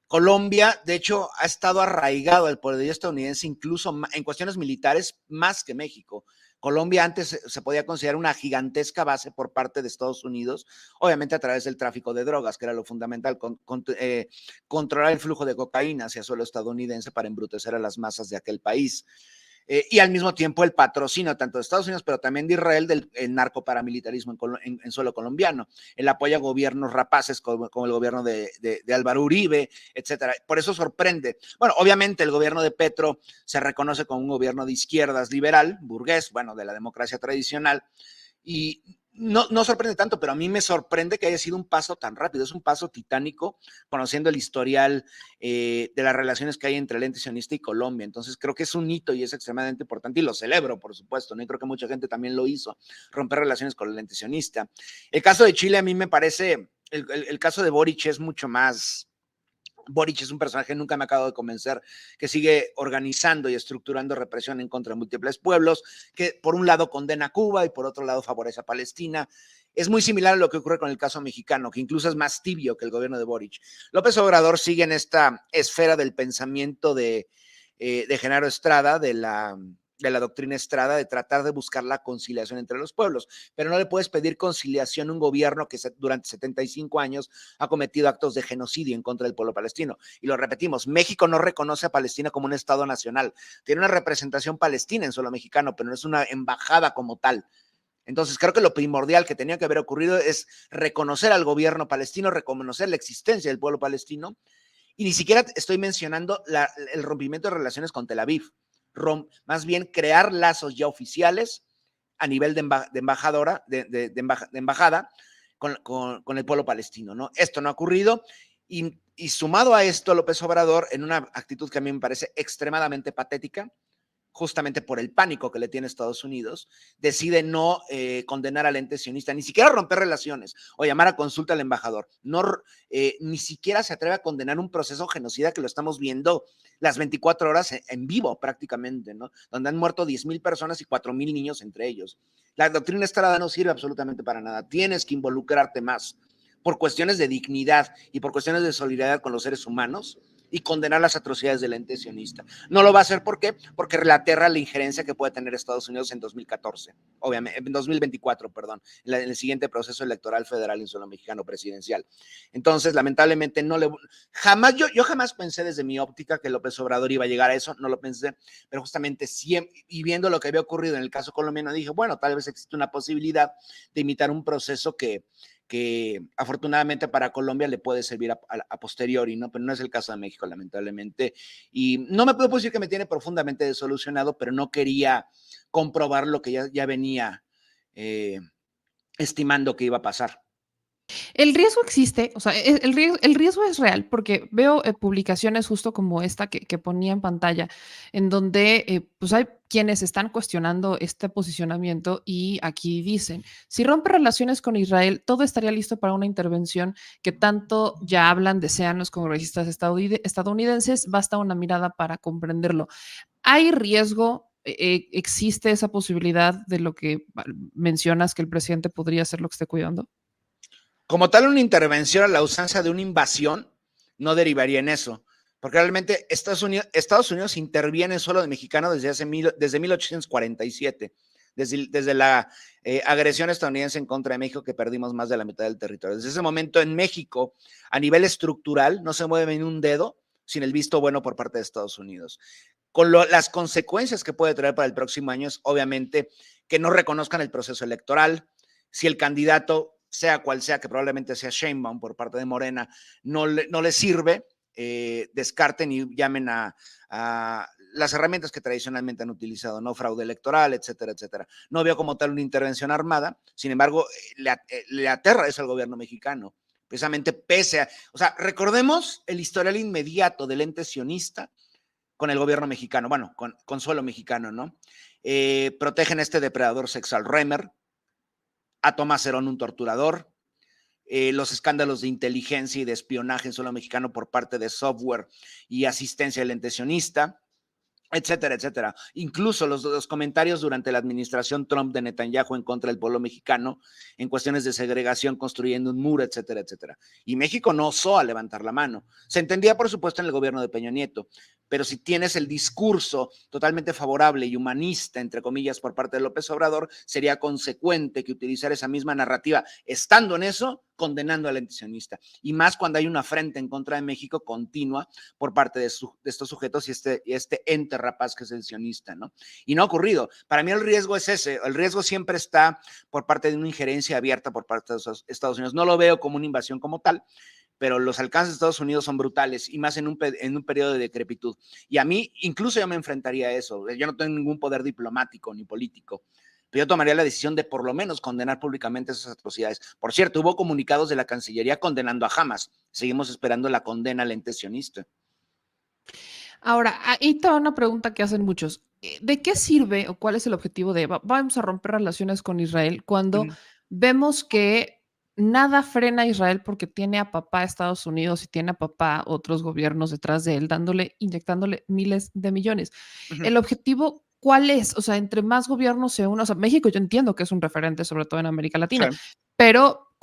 Colombia, de hecho, ha estado arraigado al poder estadounidense, incluso en cuestiones militares, más que México. Colombia antes se podía considerar una gigantesca base por parte de Estados Unidos, obviamente a través del tráfico de drogas, que era lo fundamental, controlar el flujo de cocaína hacia suelo estadounidense para embrutecer a las masas de aquel país. Y al mismo tiempo el patrocinio tanto de Estados Unidos, pero también de Israel, del narcoparamilitarismo en suelo colombiano, el apoyo a gobiernos rapaces como el gobierno de Álvaro Uribe, etcétera. Por eso sorprende. Bueno, obviamente el gobierno de Petro se reconoce como un gobierno de izquierdas liberal, burgués, bueno, de la democracia tradicional, y no sorprende tanto, pero a mí me sorprende que haya sido un paso tan rápido. Es un paso titánico, conociendo el historial de las relaciones que hay entre el ente sionista y Colombia. Entonces creo que es un hito y es extremadamente importante, y lo celebro, por supuesto, ¿no? Y creo que mucha gente también lo hizo, romper relaciones con el ente sionista. El caso de Chile a mí me parece el caso de Boric es mucho más. Boric es un personaje que nunca me acabo de convencer, que sigue organizando y estructurando represión en contra de múltiples pueblos, que por un lado condena a Cuba y por otro lado favorece a Palestina. Es muy similar a lo que ocurre con el caso mexicano, que incluso es más tibio que el gobierno de Boric. López Obrador sigue en esta esfera del pensamiento de Genaro Estrada, de la doctrina Estrada, de tratar de buscar la conciliación entre los pueblos, pero no le puedes pedir conciliación a un gobierno que durante 75 años ha cometido actos de genocidio en contra del pueblo palestino. Y lo repetimos, México no reconoce a Palestina como un Estado nacional, tiene una representación palestina en suelo mexicano, pero no es una embajada como tal. Entonces creo que lo primordial que tenía que haber ocurrido es reconocer al gobierno palestino, reconocer la existencia del pueblo palestino, y ni siquiera estoy mencionando el rompimiento de relaciones con Tel Aviv, más bien crear lazos ya oficiales a nivel de embajadora, de embajada con el pueblo palestino, ¿no? Esto no ha ocurrido y sumado a esto, López Obrador, en una actitud que a mí me parece extremadamente patética, justamente por el pánico que le tiene Estados Unidos, decide no condenar al ente sionista, ni siquiera romper relaciones o llamar a consulta al embajador. No, ni siquiera se atreve a condenar un proceso genocida que lo estamos viendo las 24 horas en vivo prácticamente, ¿no? Donde han muerto 10,000 personas y 4,000 niños entre ellos. La doctrina Estrada no sirve absolutamente para nada. Tienes que involucrarte más por cuestiones de dignidad y por cuestiones de solidaridad con los seres humanos y condenar las atrocidades del ente sionista. No lo va a hacer, ¿por qué? Porque relaterra la injerencia que puede tener Estados Unidos en 2014, obviamente, en 2024, perdón, en el siguiente proceso electoral federal en suelo mexicano presidencial. Entonces, lamentablemente, yo jamás pensé desde mi óptica que López Obrador iba a llegar a eso, no lo pensé, pero justamente siempre, y viendo lo que había ocurrido en el caso colombiano, dije, bueno, tal vez existe una posibilidad de imitar un proceso que afortunadamente para Colombia le puede servir a posteriori, ¿no? Pero no es el caso de México, lamentablemente. Y no me puedo decir que me tiene profundamente desolucionado, pero no quería comprobar lo que ya venía estimando que iba a pasar. El riesgo existe, o sea, el riesgo es real, porque veo publicaciones justo como esta que ponía en pantalla, en donde pues hay quienes están cuestionando este posicionamiento y aquí dicen, si rompe relaciones con Israel, todo estaría listo para una intervención que tanto ya hablan, desean los congresistas estadounidenses, basta una mirada para comprenderlo. ¿Hay riesgo? ¿Existe esa posibilidad de lo que mencionas que el presidente podría hacer lo que esté cuidando? Como tal, una intervención a la usanza de una invasión no derivaría en eso, porque realmente Estados Unidos interviene en suelo de mexicano desde 1847, desde la agresión estadounidense en contra de México, que perdimos más de la mitad del territorio. Desde ese momento en México, a nivel estructural, no se mueve ni un dedo sin el visto bueno por parte de Estados Unidos. Las consecuencias que puede traer para el próximo año es obviamente que no reconozcan el proceso electoral, si el candidato sea cual sea, que probablemente sea Sheinbaum por parte de Morena, no le sirve, descarten y llamen a las herramientas que tradicionalmente han utilizado, ¿no? Fraude electoral, etcétera, etcétera. No veo como tal una intervención armada, sin embargo, le aterra eso al gobierno mexicano, precisamente o sea, recordemos el historial inmediato del ente sionista con el gobierno mexicano, bueno, con suelo mexicano, ¿no? Protegen a este depredador sexual Remer, a Tomás Herón, un torturador, los escándalos de inteligencia y de espionaje en suelo mexicano por parte de software y asistencia del ente sionista, etcétera, etcétera. Incluso los comentarios durante la administración Trump de Netanyahu en contra del pueblo mexicano en cuestiones de segregación, construyendo un muro, etcétera, etcétera. Y México no osó a levantar la mano. Se entendía, por supuesto, en el gobierno de Peña Nieto, pero si tienes el discurso totalmente favorable y humanista, entre comillas, por parte de López Obrador, sería consecuente que utilizar esa misma narrativa, estando en eso, condenando al antisionista. Y más cuando hay una afrenta en contra de México continua por parte de estos sujetos y este ente rapaz que es el sionista, ¿no? Y no ha ocurrido. Para mí el riesgo es ese. El riesgo siempre está por parte de una injerencia abierta por parte de Estados Unidos. No lo veo como una invasión como tal, pero los alcances de Estados Unidos son brutales y más en un periodo de decrepitud. Y a mí, incluso yo me enfrentaría a eso. Yo no tengo ningún poder diplomático ni político, pero yo tomaría la decisión de por lo menos condenar públicamente esas atrocidades. Por cierto, hubo comunicados de la Cancillería condenando a Hamas. Seguimos esperando la condena al ente sionista. Ahora, ahí está una pregunta que hacen muchos. ¿De qué sirve o cuál es el objetivo de vamos a romper relaciones con Israel cuando vemos que nada frena a Israel porque tiene a papá Estados Unidos y tiene a papá otros gobiernos detrás de él, dándole, inyectándole miles de millones. Ujú. El objetivo, ¿cuál es? O sea, entre más gobiernos se unan, o sea, México yo entiendo que es un referente, sobre todo en América Sí. Latina, pero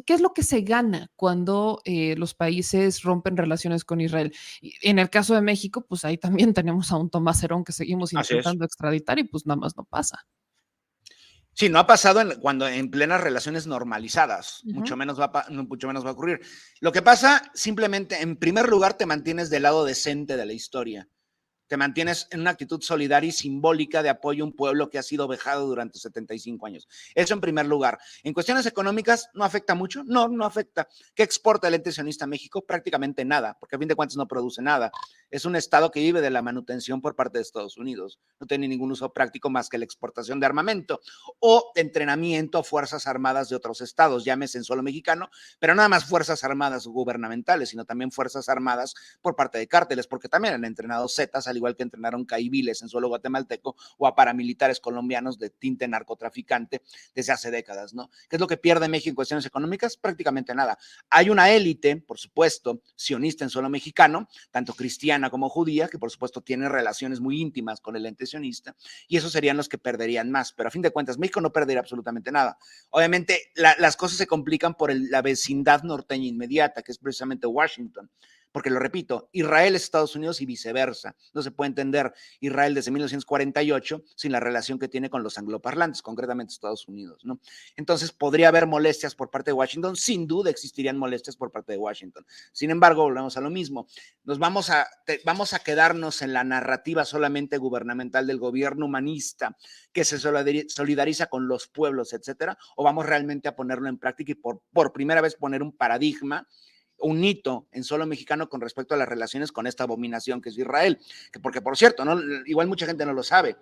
¿qué es lo que se gana cuando los países rompen relaciones con Israel? Y en el caso de México, pues ahí también tenemos a un Tomás Herón que seguimos Así es. intentando extraditar y pues nada más no pasa. Sí, no ha pasado cuando en plenas relaciones normalizadas, Ujú. mucho menos va a ocurrir. Lo que pasa, simplemente, en primer lugar, te mantienes del lado decente de la historia. Te mantienes en una actitud solidaria y simbólica de apoyo a un pueblo que ha sido vejado durante 75 años. Eso en primer lugar. En cuestiones económicas, ¿no afecta mucho? No, no afecta. ¿Qué exporta el ente sionista a México? Prácticamente nada, porque a fin de cuentas no produce nada. Es un estado que vive de la manutención por parte de Estados Unidos. No tiene ningún uso práctico más que la exportación de armamento o de entrenamiento a fuerzas armadas de otros estados, llámese en suelo mexicano, pero nada más fuerzas armadas gubernamentales, sino también fuerzas armadas por parte de cárteles, porque también han entrenado zetas, al igual que entrenaron caiviles en suelo guatemalteco o a paramilitares colombianos de tinte narcotraficante desde hace décadas, ¿no? ¿Qué es lo que pierde México en cuestiones económicas? Prácticamente nada. Hay una élite, por supuesto, sionista en suelo mexicano, tanto cristiana como judía, que por supuesto tiene relaciones muy íntimas con el ente sionista, y esos serían los que perderían más, pero a fin de cuentas México no perdería absolutamente nada. Obviamente las cosas se complican por la vecindad norteña inmediata, que es precisamente Washington, porque lo repito, Israel es Estados Unidos y viceversa. No se puede entender Israel desde 1948 sin la relación que tiene con los angloparlantes, concretamente Estados Unidos, ¿no? Entonces podría haber molestias por parte de Washington, sin duda existirían molestias por parte de Washington. Sin embargo, volvemos a lo mismo. Vamos a quedarnos en la narrativa solamente gubernamental del gobierno humanista que se solidariza con los pueblos, etcétera, o vamos realmente a ponerlo en práctica y por primera vez poner un paradigma, un hito en suelo mexicano con respecto a las relaciones con esta abominación que es Israel, que porque por cierto, ¿no? Igual mucha gente no lo sabe,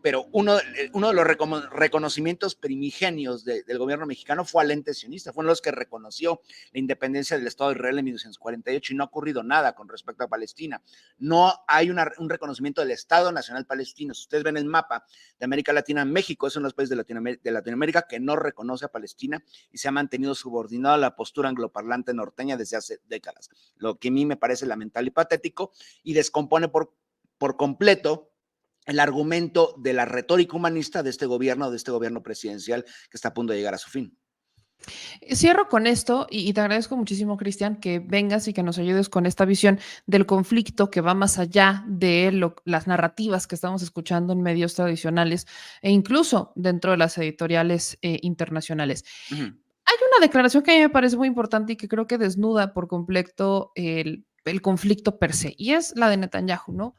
pero uno de los reconocimientos primigenios del gobierno mexicano fue al ente sionista, fueron los que reconoció la independencia del Estado de Israel en 1948 y no ha ocurrido nada con respecto a Palestina. No hay un reconocimiento del Estado Nacional Palestino. Si ustedes ven el mapa de América Latina, México es uno de los países de Latinoamérica que no reconoce a Palestina y se ha mantenido subordinado a la postura angloparlante norteña desde hace décadas, lo que a mí me parece lamentable y patético y descompone por completo el argumento de la retórica humanista de este gobierno presidencial que está a punto de llegar a su fin. Cierro con esto y te agradezco muchísimo, Cristian, que vengas y que nos ayudes con esta visión del conflicto que va más allá de las narrativas que estamos escuchando en medios tradicionales e incluso dentro de las editoriales internacionales. Uh -huh. Hay una declaración que a mí me parece muy importante y que creo que desnuda por completo el conflicto per se, y es la de Netanyahu, ¿no?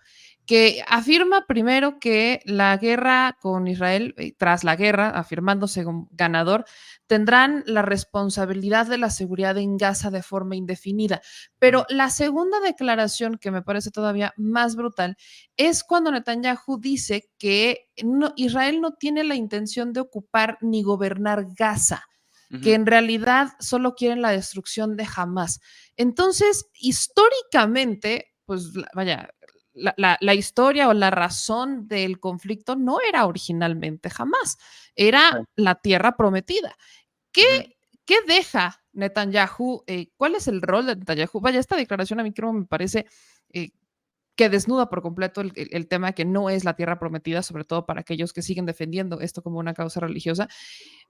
Que afirma primero que la guerra con Israel, tras la guerra, afirmándose como ganador, tendrán la responsabilidad de la seguridad en Gaza de forma indefinida. Uh -huh. Pero la segunda declaración, que me parece todavía más brutal, es cuando Netanyahu dice que Israel no tiene la intención de ocupar ni gobernar Gaza, Uh que -huh. en realidad solo quieren la destrucción de Hamas. Entonces, históricamente, pues vaya, la historia o la razón del conflicto no era originalmente Hamas, era Sí. la tierra prometida. ¿Qué, Uh -huh. qué deja Netanyahu? ¿Cuál es el rol de Netanyahu? Vaya, esta declaración a mí creo me parece eh, que desnuda por completo el tema que no es la tierra prometida, sobre todo para aquellos que siguen defendiendo esto como una causa religiosa.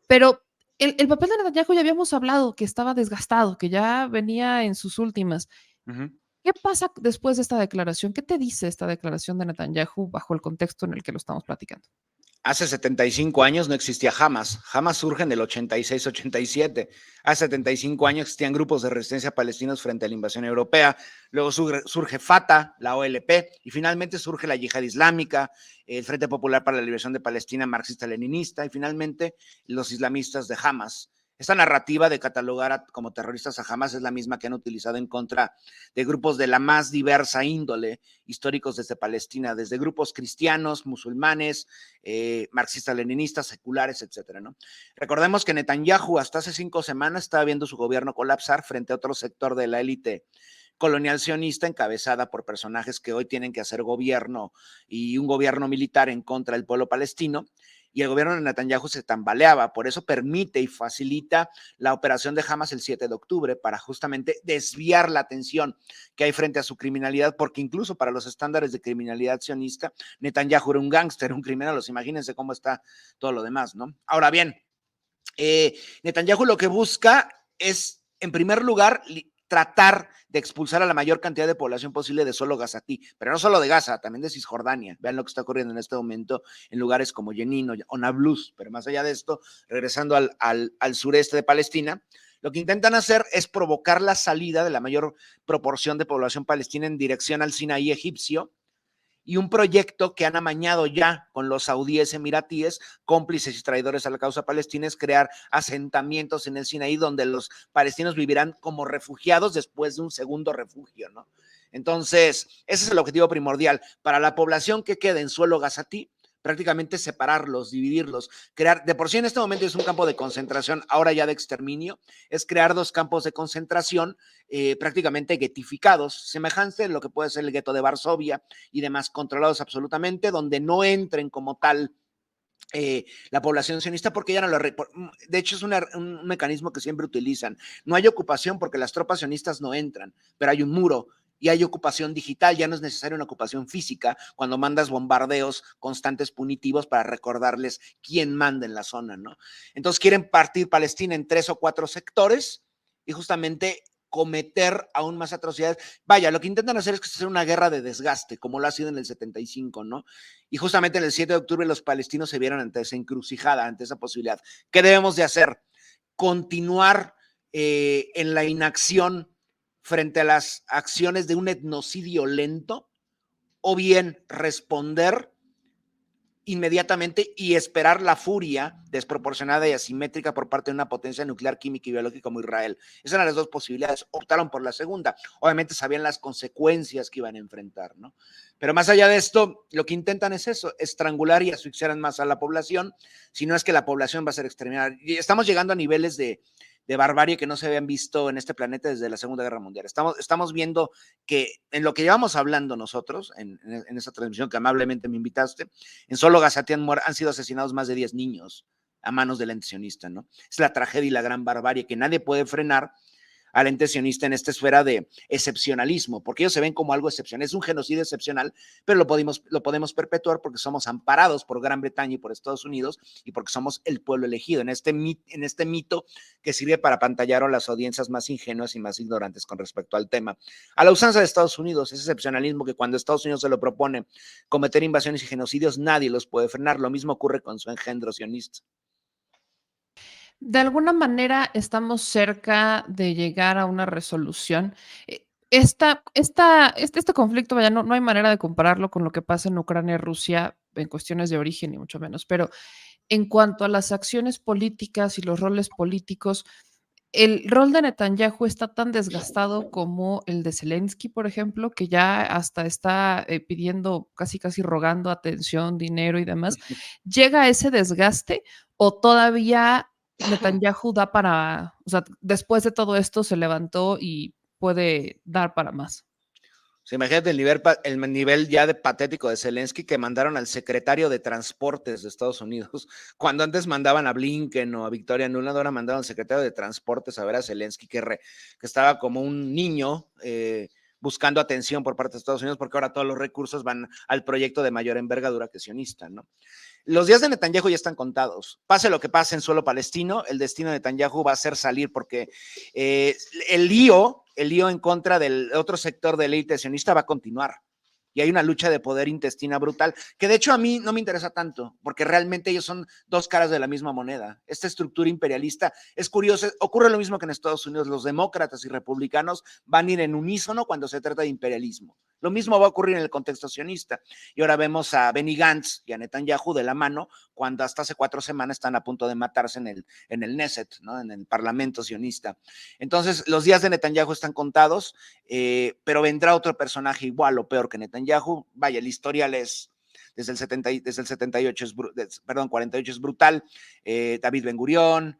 Pero el papel de Netanyahu ya habíamos hablado que estaba desgastado, que ya venía en sus últimas. Uh -huh. ¿Qué pasa después de esta declaración? ¿Qué te dice esta declaración de Netanyahu bajo el contexto en el que lo estamos platicando? Hace 75 años no existía Hamas. Hamas surge en el 86-87. Hace 75 años existían grupos de resistencia palestinos frente a la invasión europea. Luego surge Fatah, la OLP, y finalmente surge la Yihad Islámica, el Frente Popular para la Liberación de Palestina marxista-leninista, y finalmente los islamistas de Hamas. Esta narrativa de catalogar como terroristas a Hamas es la misma que han utilizado en contra de grupos de la más diversa índole históricos desde Palestina, desde grupos cristianos, musulmanes, marxistas-leninistas, seculares, etcétera, ¿no? Recordemos que Netanyahu hasta hace 5 semanas estaba viendo su gobierno colapsar frente a otro sector de la élite colonial sionista encabezada por personajes que hoy tienen que hacer gobierno y un gobierno militar en contra del pueblo palestino. y el gobierno de Netanyahu se tambaleaba. Por eso permite y facilita la operación de Hamas el 7 de octubre para justamente desviar la atención que hay frente a su criminalidad, porque incluso para los estándares de criminalidad sionista, Netanyahu era un gángster, un criminal. Imagínense cómo está todo lo demás, ¿no? Ahora bien, Netanyahu lo que busca es, en primer lugar, tratar de expulsar a la mayor cantidad de población posible de solo Gazatí, pero no solo de Gaza, también de Cisjordania. Vean lo que está ocurriendo en este momento en lugares como Jenin o Nablus. Pero más allá de esto, regresando al sureste de Palestina, lo que intentan hacer es provocar la salida de la mayor proporción de población palestina en dirección al Sinaí egipcio, y un proyecto que han amañado ya con los saudíes emiratíes, cómplices y traidores a la causa palestina, es crear asentamientos en el Sinaí donde los palestinos vivirán como refugiados después de un segundo refugio, ¿no? Entonces, ese es el objetivo primordial. Para la población que quede en suelo gazatí, prácticamente separarlos, dividirlos, crear, de por sí en este momento es un campo de concentración, ahora ya de exterminio, es crear dos campos de concentración prácticamente guetificados, semejante a lo que puede ser el gueto de Varsovia y demás, controlados absolutamente, donde no entren como tal la población sionista, porque ya no lo... De hecho, es un mecanismo que siempre utilizan. No hay ocupación porque las tropas sionistas no entran, pero hay un muro y hay ocupación digital. Ya no es necesaria una ocupación física cuando mandas bombardeos constantes punitivos para recordarles quién manda en la zona, ¿no? Entonces quieren partir Palestina en 3 o 4 sectores y justamente cometer aún más atrocidades. Vaya, lo que intentan hacer es que sea una guerra de desgaste, como lo ha sido en el 75, ¿no? Y justamente en el 7 de octubre los palestinos se vieron ante esa encrucijada, ante esa posibilidad. ¿Qué debemos de hacer? Continuar en la inacción frente a las acciones de un etnocidio lento, o bien responder inmediatamente y esperar la furia desproporcionada y asimétrica por parte de una potencia nuclear, química y biológica como Israel. Esas eran las dos posibilidades. Optaron por la segunda. Obviamente sabían las consecuencias que iban a enfrentar, ¿no? Pero más allá de esto, lo que intentan es eso, estrangular y asfixiar más a la población, si no es que la población va a ser exterminada. Y estamos llegando a niveles de barbarie que no se habían visto en este planeta desde la Segunda Guerra Mundial. Estamos viendo que en lo que llevamos hablando nosotros, en esa transmisión que amablemente me invitaste, en solo Gazatí han sido asesinados más de 10 niños a manos del ente sionista, ¿no? Es la tragedia y la gran barbarie que nadie puede frenar al ente sionista en esta esfera de excepcionalismo, porque ellos se ven como algo excepcional. Es un genocidio excepcional, pero lo podemos perpetuar porque somos amparados por Gran Bretaña y por Estados Unidos y porque somos el pueblo elegido, en este mito que sirve para pantallar a las audiencias más ingenuas y más ignorantes con respecto al tema. A la usanza de Estados Unidos, ese excepcionalismo que cuando Estados Unidos se lo propone cometer invasiones y genocidios, nadie los puede frenar. Lo mismo ocurre con su engendro sionista. De alguna manera estamos cerca de llegar a una resolución. Este conflicto, vaya, no hay manera de compararlo con lo que pasa en Ucrania y Rusia en cuestiones de origen, ni mucho menos, pero en cuanto a las acciones políticas y los roles políticos, el rol de Netanyahu está tan desgastado como el de Zelensky, por ejemplo, que ya hasta está pidiendo, casi casi rogando atención, dinero y demás. ¿Llega a ese desgaste o todavía Netanyahu da para, o sea, después de todo esto se levantó y puede dar para más? O sea, imagínate el nivel ya de patético de Zelensky, que mandaron al secretario de Transportes de Estados Unidos, cuando antes mandaban a Blinken o a Victoria Nuland, ahora mandaron al secretario de Transportes a ver a Zelensky, que estaba como un niño buscando atención por parte de Estados Unidos, porque ahora todos los recursos van al proyecto de mayor envergadura que sionista, ¿no? Los días de Netanyahu ya están contados. Pase lo que pase en suelo palestino, el destino de Netanyahu va a ser salir, porque el lío en contra del otro sector de la élite sionista va a continuar. Y hay una lucha de poder intestina brutal, que de hecho a mí no me interesa tanto, porque realmente ellos son dos caras de la misma moneda. Esta estructura imperialista es curiosa, ocurre lo mismo que en Estados Unidos, los demócratas y republicanos van a ir en unísono cuando se trata de imperialismo. Lo mismo va a ocurrir en el contexto sionista. Y ahora vemos a Benny Gantz y a Netanyahu de la mano, cuando hasta hace 4 semanas están a punto de matarse en el Knesset, ¿no? En el Parlamento sionista. Entonces, los días de Netanyahu están contados, pero vendrá otro personaje igual o peor que Netanyahu. Vaya, el historial es desde el 78 perdón, 48 es brutal. David Ben Gurión,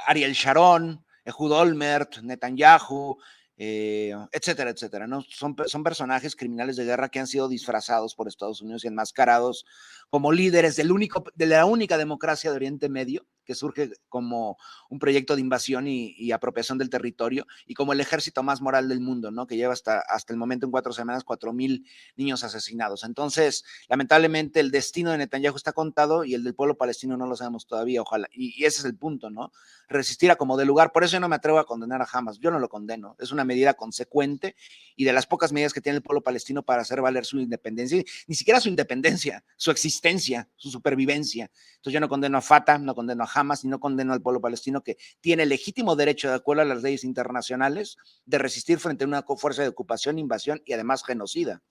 Ariel Sharon, Ehud Olmert, Netanyahu, etcétera, etcétera, ¿no? Son personajes criminales de guerra que han sido disfrazados por Estados Unidos y enmascarados como líderes de la única democracia de Oriente Medio, que surge como un proyecto de invasión y apropiación del territorio, y como el ejército más moral del mundo, ¿no? Que lleva hasta el momento, en 4 semanas, 4,000 niños asesinados. Entonces, lamentablemente, el destino de Netanyahu está contado y el del pueblo palestino no lo sabemos todavía, ojalá. Y ese es el punto, ¿no? Resistir a como de lugar. Por eso yo no me atrevo a condenar a Hamas. Yo no lo condeno. Es una medida consecuente y de las pocas medidas que tiene el pueblo palestino para hacer valer su independencia, ni siquiera su independencia, su existencia, su supervivencia. Entonces yo no condeno a Fatah, no condeno a Hamas, y no condeno al pueblo palestino, que tiene legítimo derecho, de acuerdo a las leyes internacionales, de resistir frente a una fuerza de ocupación, invasión y además genocida.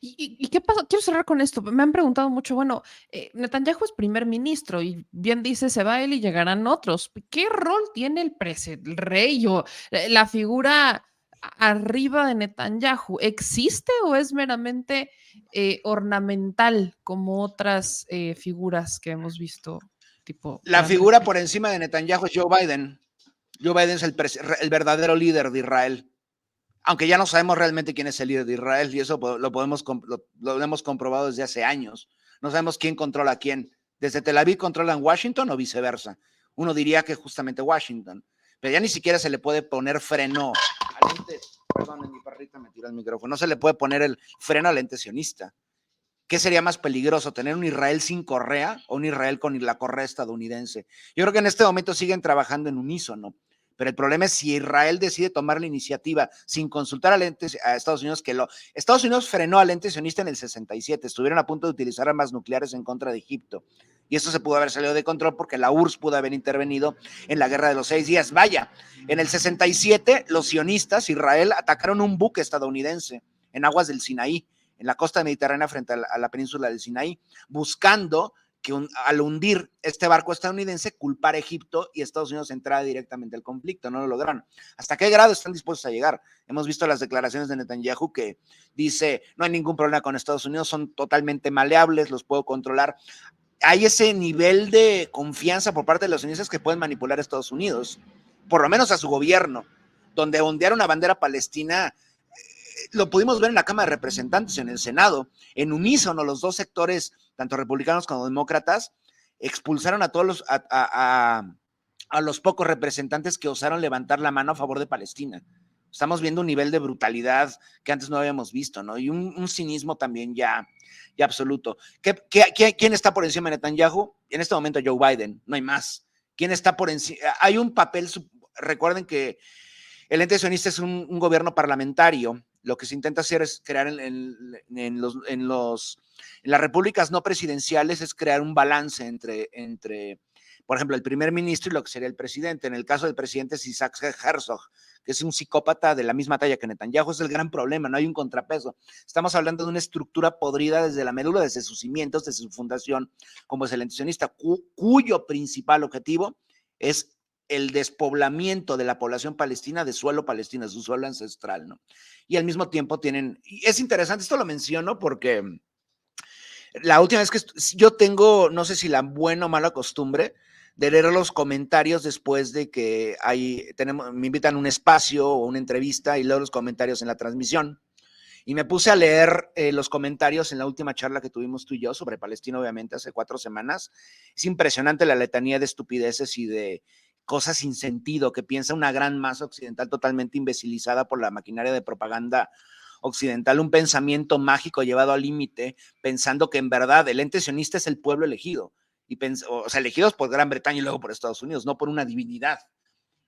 ¿Y qué pasa? Quiero cerrar con esto. Me han preguntado mucho, bueno, Netanyahu es primer ministro y bien dice, se va él y llegarán otros. ¿Qué rol tiene el rey o la figura arriba de Netanyahu? ¿Existe o es meramente ornamental como otras figuras que hemos visto, tipo La grandes figura por presidentes? encima de Netanyahu es Joe Biden. Joe Biden es el verdadero líder de Israel. Aunque ya no sabemos realmente quién es el líder de Israel, y eso lo hemos comprobado desde hace años. No sabemos quién controla a quién. Desde Tel Aviv controlan Washington o viceversa. Uno diría que justamente Washington, pero ya ni siquiera se le puede poner freno al ente. Perdón, mi perrita me tiró el micrófono. No se le puede poner el freno al ente sionista. ¿Qué sería más peligroso, tener un Israel sin correa o un Israel con la correa estadounidense? Yo creo que en este momento siguen trabajando en unísono, pero el problema es si Israel decide tomar la iniciativa sin consultar a Estados Unidos, Estados Unidos frenó al ente sionista en el 67, estuvieron a punto de utilizar armas nucleares en contra de Egipto, y esto se pudo haber salido de control porque la URSS pudo haber intervenido en la guerra de los 6 días. Vaya, en el 67 los sionistas, Israel, atacaron un buque estadounidense en aguas del Sinaí, en la costa mediterránea frente a la península del Sinaí, buscando que al hundir este barco estadounidense, culpar a Egipto y Estados Unidos entrara directamente al conflicto. No lo lograron. ¿Hasta qué grado están dispuestos a llegar? Hemos visto las declaraciones de Netanyahu, que dice, no hay ningún problema con Estados Unidos, son totalmente maleables, los puedo controlar. Hay ese nivel de confianza por parte de los sionistas que pueden manipular a Estados Unidos, por lo menos a su gobierno, donde ondear una bandera palestina lo pudimos ver en la Cámara de Representantes, en el Senado, en unísono los dos sectores, tanto republicanos como demócratas, expulsaron a todos a los pocos representantes que osaron levantar la mano a favor de Palestina. Estamos viendo un nivel de brutalidad que antes no habíamos visto, ¿no? Y un cinismo también ya absoluto. ¿Quién está por encima de Netanyahu? En este momento Joe Biden, no hay más. ¿Quién está por encima? Hay un papel, recuerden que el ente sionista es un gobierno parlamentario. Lo que se intenta hacer es crear en las repúblicas no presidenciales, es crear un balance entre, por ejemplo, el primer ministro y lo que sería el presidente. En el caso del presidente es Isaac Herzog, que es un psicópata de la misma talla que Netanyahu. Es el gran problema, no hay un contrapeso. Estamos hablando de una estructura podrida desde la médula, desde sus cimientos, desde su fundación, como es el ente sionista, cuyo principal objetivo es el despoblamiento de la población palestina de suelo palestino, de su suelo ancestral, ¿no? Y al mismo tiempo y es interesante, esto lo menciono porque la última vez que yo tengo, no sé si la buena o mala costumbre de leer los comentarios después de que me invitan a un espacio o una entrevista, y leo los comentarios en la transmisión. Y me puse a leer los comentarios en la última charla que tuvimos tú y yo sobre Palestina, obviamente, hace 4 semanas. Es impresionante la letanía de estupideces y de cosas sin sentido que piensa una gran masa occidental totalmente imbecilizada por la maquinaria de propaganda occidental, un pensamiento mágico llevado al límite, pensando que en verdad el ente sionista es el pueblo elegido, o sea, elegidos por Gran Bretaña y luego por Estados Unidos, no por una divinidad.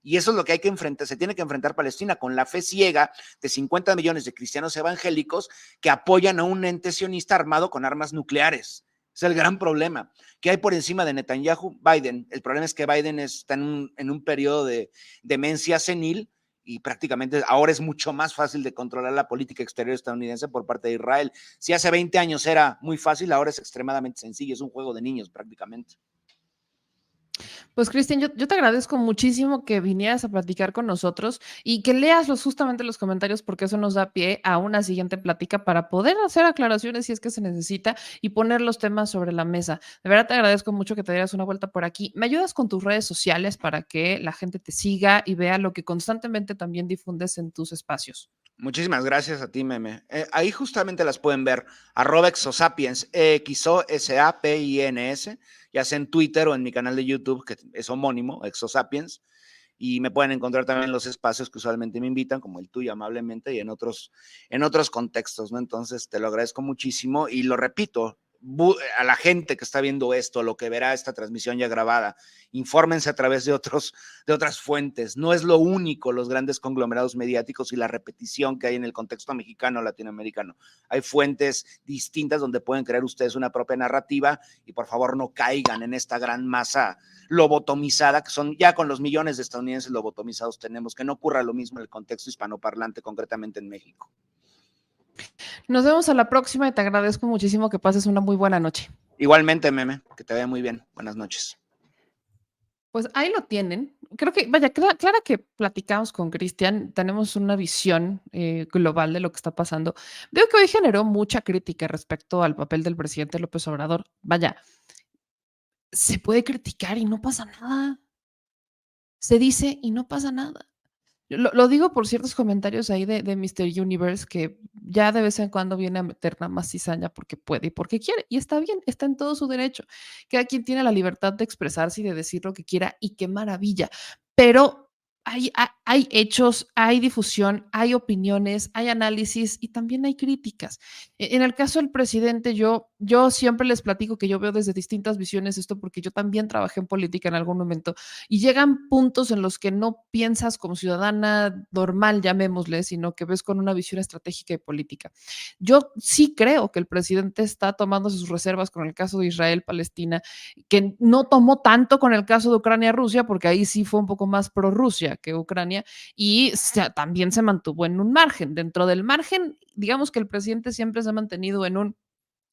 Y eso es lo que hay que enfrentar, se tiene que enfrentar Palestina con la fe ciega de 50 millones de cristianos evangélicos que apoyan a un ente sionista armado con armas nucleares. Es el gran problema. ¿Qué hay por encima de Netanyahu? Biden. El problema es que Biden está en un periodo de demencia senil, y prácticamente ahora es mucho más fácil de controlar la política exterior estadounidense por parte de Israel. Si hace 20 años era muy fácil, ahora es extremadamente sencillo, es un juego de niños prácticamente. Pues Cristian, yo te agradezco muchísimo que vinieras a platicar con nosotros y que leas justamente los comentarios porque eso nos da pie a una siguiente plática para poder hacer aclaraciones si es que se necesita y poner los temas sobre la mesa. De verdad te agradezco mucho que te dieras una vuelta por aquí. ¿Me ayudas con tus redes sociales para que la gente te siga y vea lo que constantemente también difundes en tus espacios? Muchísimas gracias a ti, Meme. Ahí justamente las pueden ver, @exosapiens, EXOSAPINS, ya sea en Twitter o en mi canal de YouTube, que es homónimo, Exosapiens, y me pueden encontrar también en los espacios que usualmente me invitan, como el tuyo amablemente, y en otros contextos, ¿no? Entonces, te lo agradezco muchísimo y lo repito, a la gente que está viendo esto, lo que verá esta transmisión ya grabada, infórmense a través de otras fuentes. No es lo único los grandes conglomerados mediáticos y la repetición que hay en el contexto mexicano o latinoamericano. Hay fuentes distintas donde pueden crear ustedes una propia narrativa y por favor no caigan en esta gran masa lobotomizada, que son ya con los millones de estadounidenses lobotomizados tenemos, que no ocurra lo mismo en el contexto hispanoparlante, concretamente en México. Nos vemos a la próxima y te agradezco muchísimo que pases una muy buena noche. Igualmente, Meme, que te vaya muy bien. Buenas noches. Pues ahí lo tienen. Creo que, vaya, clara que platicamos con Cristian, tenemos una visión global de lo que está pasando. Veo que hoy generó mucha crítica respecto al papel del presidente López Obrador. Vaya, se puede criticar y no pasa nada. Se dice y no pasa nada. Lo digo por ciertos comentarios ahí de Mr. Universe que ya de vez en cuando viene a meter nada más cizaña porque puede y porque quiere. Y está bien, está en todo su derecho. Cada quien tiene la libertad de expresarse y de decir lo que quiera y qué maravilla. Pero hay hechos, hay difusión, hay opiniones, hay análisis y también hay críticas. En el caso del presidente, yo siempre les platico que yo veo desde distintas visiones esto porque yo también trabajé en política en algún momento y llegan puntos en los que no piensas como ciudadana normal, llamémosle, sino que ves con una visión estratégica y política. Yo sí creo que el presidente está tomando sus reservas con el caso de Israel-Palestina, que no tomó tanto con el caso de Ucrania-Rusia, porque ahí sí fue un poco más pro-Rusia que Ucrania, y también se mantuvo en un margen. Dentro del margen, digamos que el presidente siempre se ha mantenido en un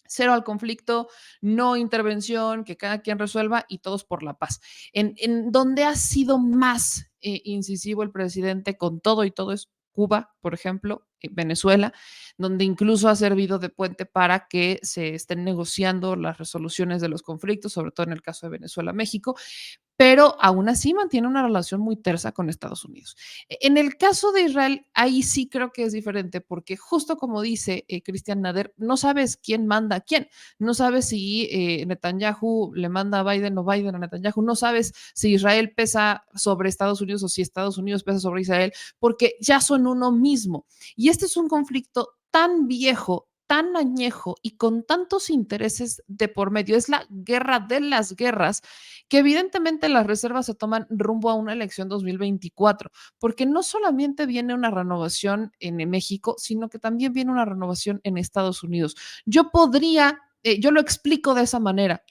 cero al conflicto, no intervención, que cada quien resuelva y todos por la paz. En donde ha sido más incisivo el presidente con todo y todo es Cuba, por ejemplo, Venezuela, donde incluso ha servido de puente para que se estén negociando las resoluciones de los conflictos, sobre todo en el caso de Venezuela-México, pero aún así mantiene una relación muy tersa con Estados Unidos. En el caso de Israel, ahí sí creo que es diferente, porque justo como dice Christian Nader, no sabes quién manda a quién, no sabes si Netanyahu le manda a Biden o Biden a Netanyahu, no sabes si Israel pesa sobre Estados Unidos o si Estados Unidos pesa sobre Israel, porque ya son uno mismo. Y este es un conflicto tan viejo, tan añejo y con tantos intereses de por medio. Es la guerra de las guerras que evidentemente las reservas se toman rumbo a una elección 2024, porque no solamente viene una renovación en México, sino que también viene una renovación en Estados Unidos. Yo lo explico de esa manera.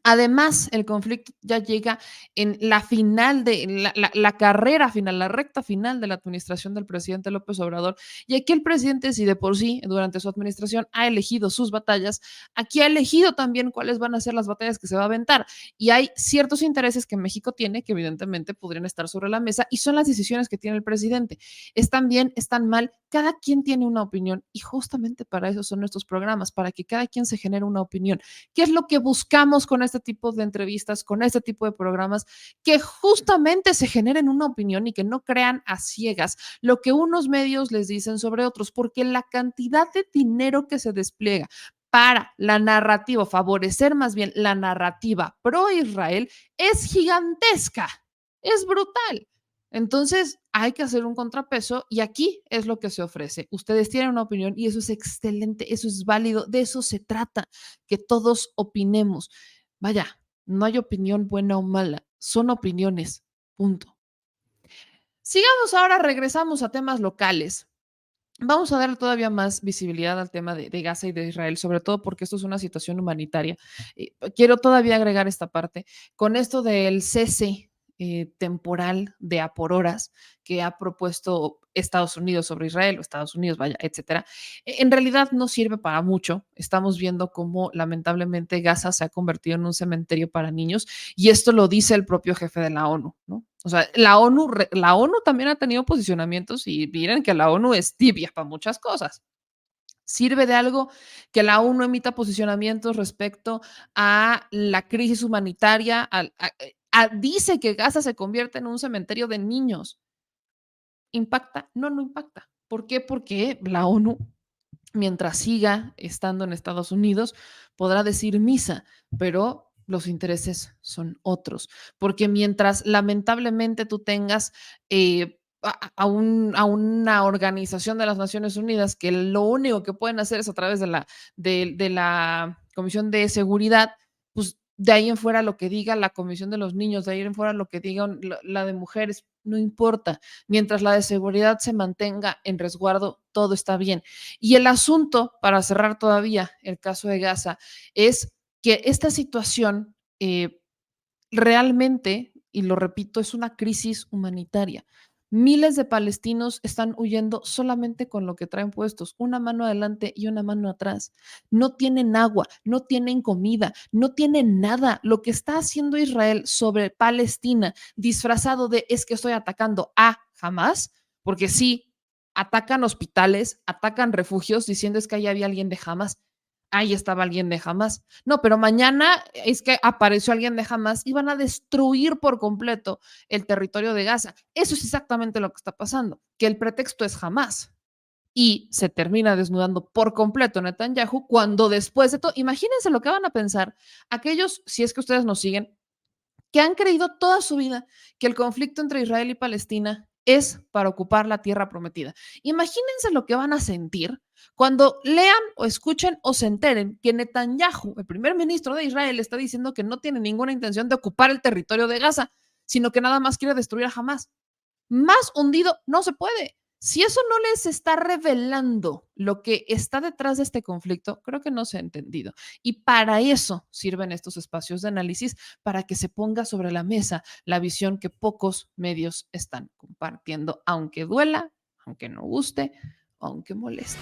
Además, el conflicto ya llega en la final de la carrera final, la recta final de la administración del presidente López Obrador. Y aquí el presidente, si de por sí durante su administración ha elegido sus batallas, aquí ha elegido también cuáles van a ser las batallas que se va a aventar. Y hay ciertos intereses que México tiene que evidentemente podrían estar sobre la mesa y son las decisiones que tiene el presidente. Están bien, están mal, cada quien tiene una opinión y justamente para eso son estos programas, para que cada quien se genere una opinión. ¿Qué es lo que buscamos con este tipo de entrevistas, con este tipo de programas? Que justamente se generen una opinión y que no crean a ciegas lo que unos medios les dicen sobre otros, porque la cantidad de dinero que se despliega para la narrativa, favorecer más bien la narrativa pro Israel, es gigantesca, es brutal. Entonces hay que hacer un contrapeso y aquí es lo que se ofrece. Ustedes tienen una opinión y eso es excelente, eso es válido, de eso se trata, que todos opinemos. Vaya, no hay opinión buena o mala, son opiniones, punto. Sigamos ahora, regresamos a temas locales. Vamos a dar todavía más visibilidad al tema de Gaza y de Israel, sobre todo porque esto es una situación humanitaria. Quiero todavía agregar esta parte. Con esto del cese temporal de a por horas que ha propuesto Estados Unidos sobre Israel, o Estados Unidos, vaya, etcétera, en realidad no sirve para mucho. Estamos viendo cómo lamentablemente Gaza se ha convertido en un cementerio para niños y esto lo dice el propio jefe de la ONU, ¿no? O sea, la ONU también ha tenido posicionamientos y miren que la ONU es tibia para muchas cosas. ¿Sirve de algo que la ONU emita posicionamientos respecto a la crisis humanitaria? Dice que Gaza se convierte en un cementerio de niños. ¿Impacta? No, no impacta. ¿Por qué? Porque la ONU, mientras siga estando en Estados Unidos, podrá decir misa, pero los intereses son otros. Porque mientras lamentablemente tú tengas a una organización de las Naciones Unidas que lo único que pueden hacer es a través de la Comisión de Seguridad, pues de ahí en fuera lo que diga la Comisión de los Niños, de ahí en fuera lo que diga la de mujeres, no importa. Mientras la de seguridad se mantenga en resguardo, todo está bien. Y el asunto, para cerrar todavía el caso de Gaza, es que esta situación realmente, y lo repito, es una crisis humanitaria. Miles de palestinos están huyendo solamente con lo que traen puestos, una mano adelante y una mano atrás. No tienen agua, no tienen comida, no tienen nada. Lo que está haciendo Israel sobre Palestina, disfrazado de es que estoy atacando a Hamas, porque sí, atacan hospitales, atacan refugios, diciendo es que ahí había alguien de Hamas. Ahí estaba alguien de Hamas. No, pero mañana es que apareció alguien de Hamas y van a destruir por completo el territorio de Gaza. Eso es exactamente lo que está pasando, que el pretexto es Hamas. Y se termina desnudando por completo Netanyahu cuando después de todo, imagínense lo que van a pensar aquellos, si es que ustedes nos siguen, que han creído toda su vida que el conflicto entre Israel y Palestina es para ocupar la tierra prometida. Imagínense lo que van a sentir cuando lean o escuchen o se enteren que Netanyahu, el primer ministro de Israel, está diciendo que no tiene ninguna intención de ocupar el territorio de Gaza, sino que nada más quiere destruir a Hamas. Más hundido no se puede. Si eso no les está revelando lo que está detrás de este conflicto, creo que no se ha entendido. Y para eso sirven estos espacios de análisis, para que se ponga sobre la mesa la visión que pocos medios están compartiendo, aunque duela, aunque no guste, aunque moleste.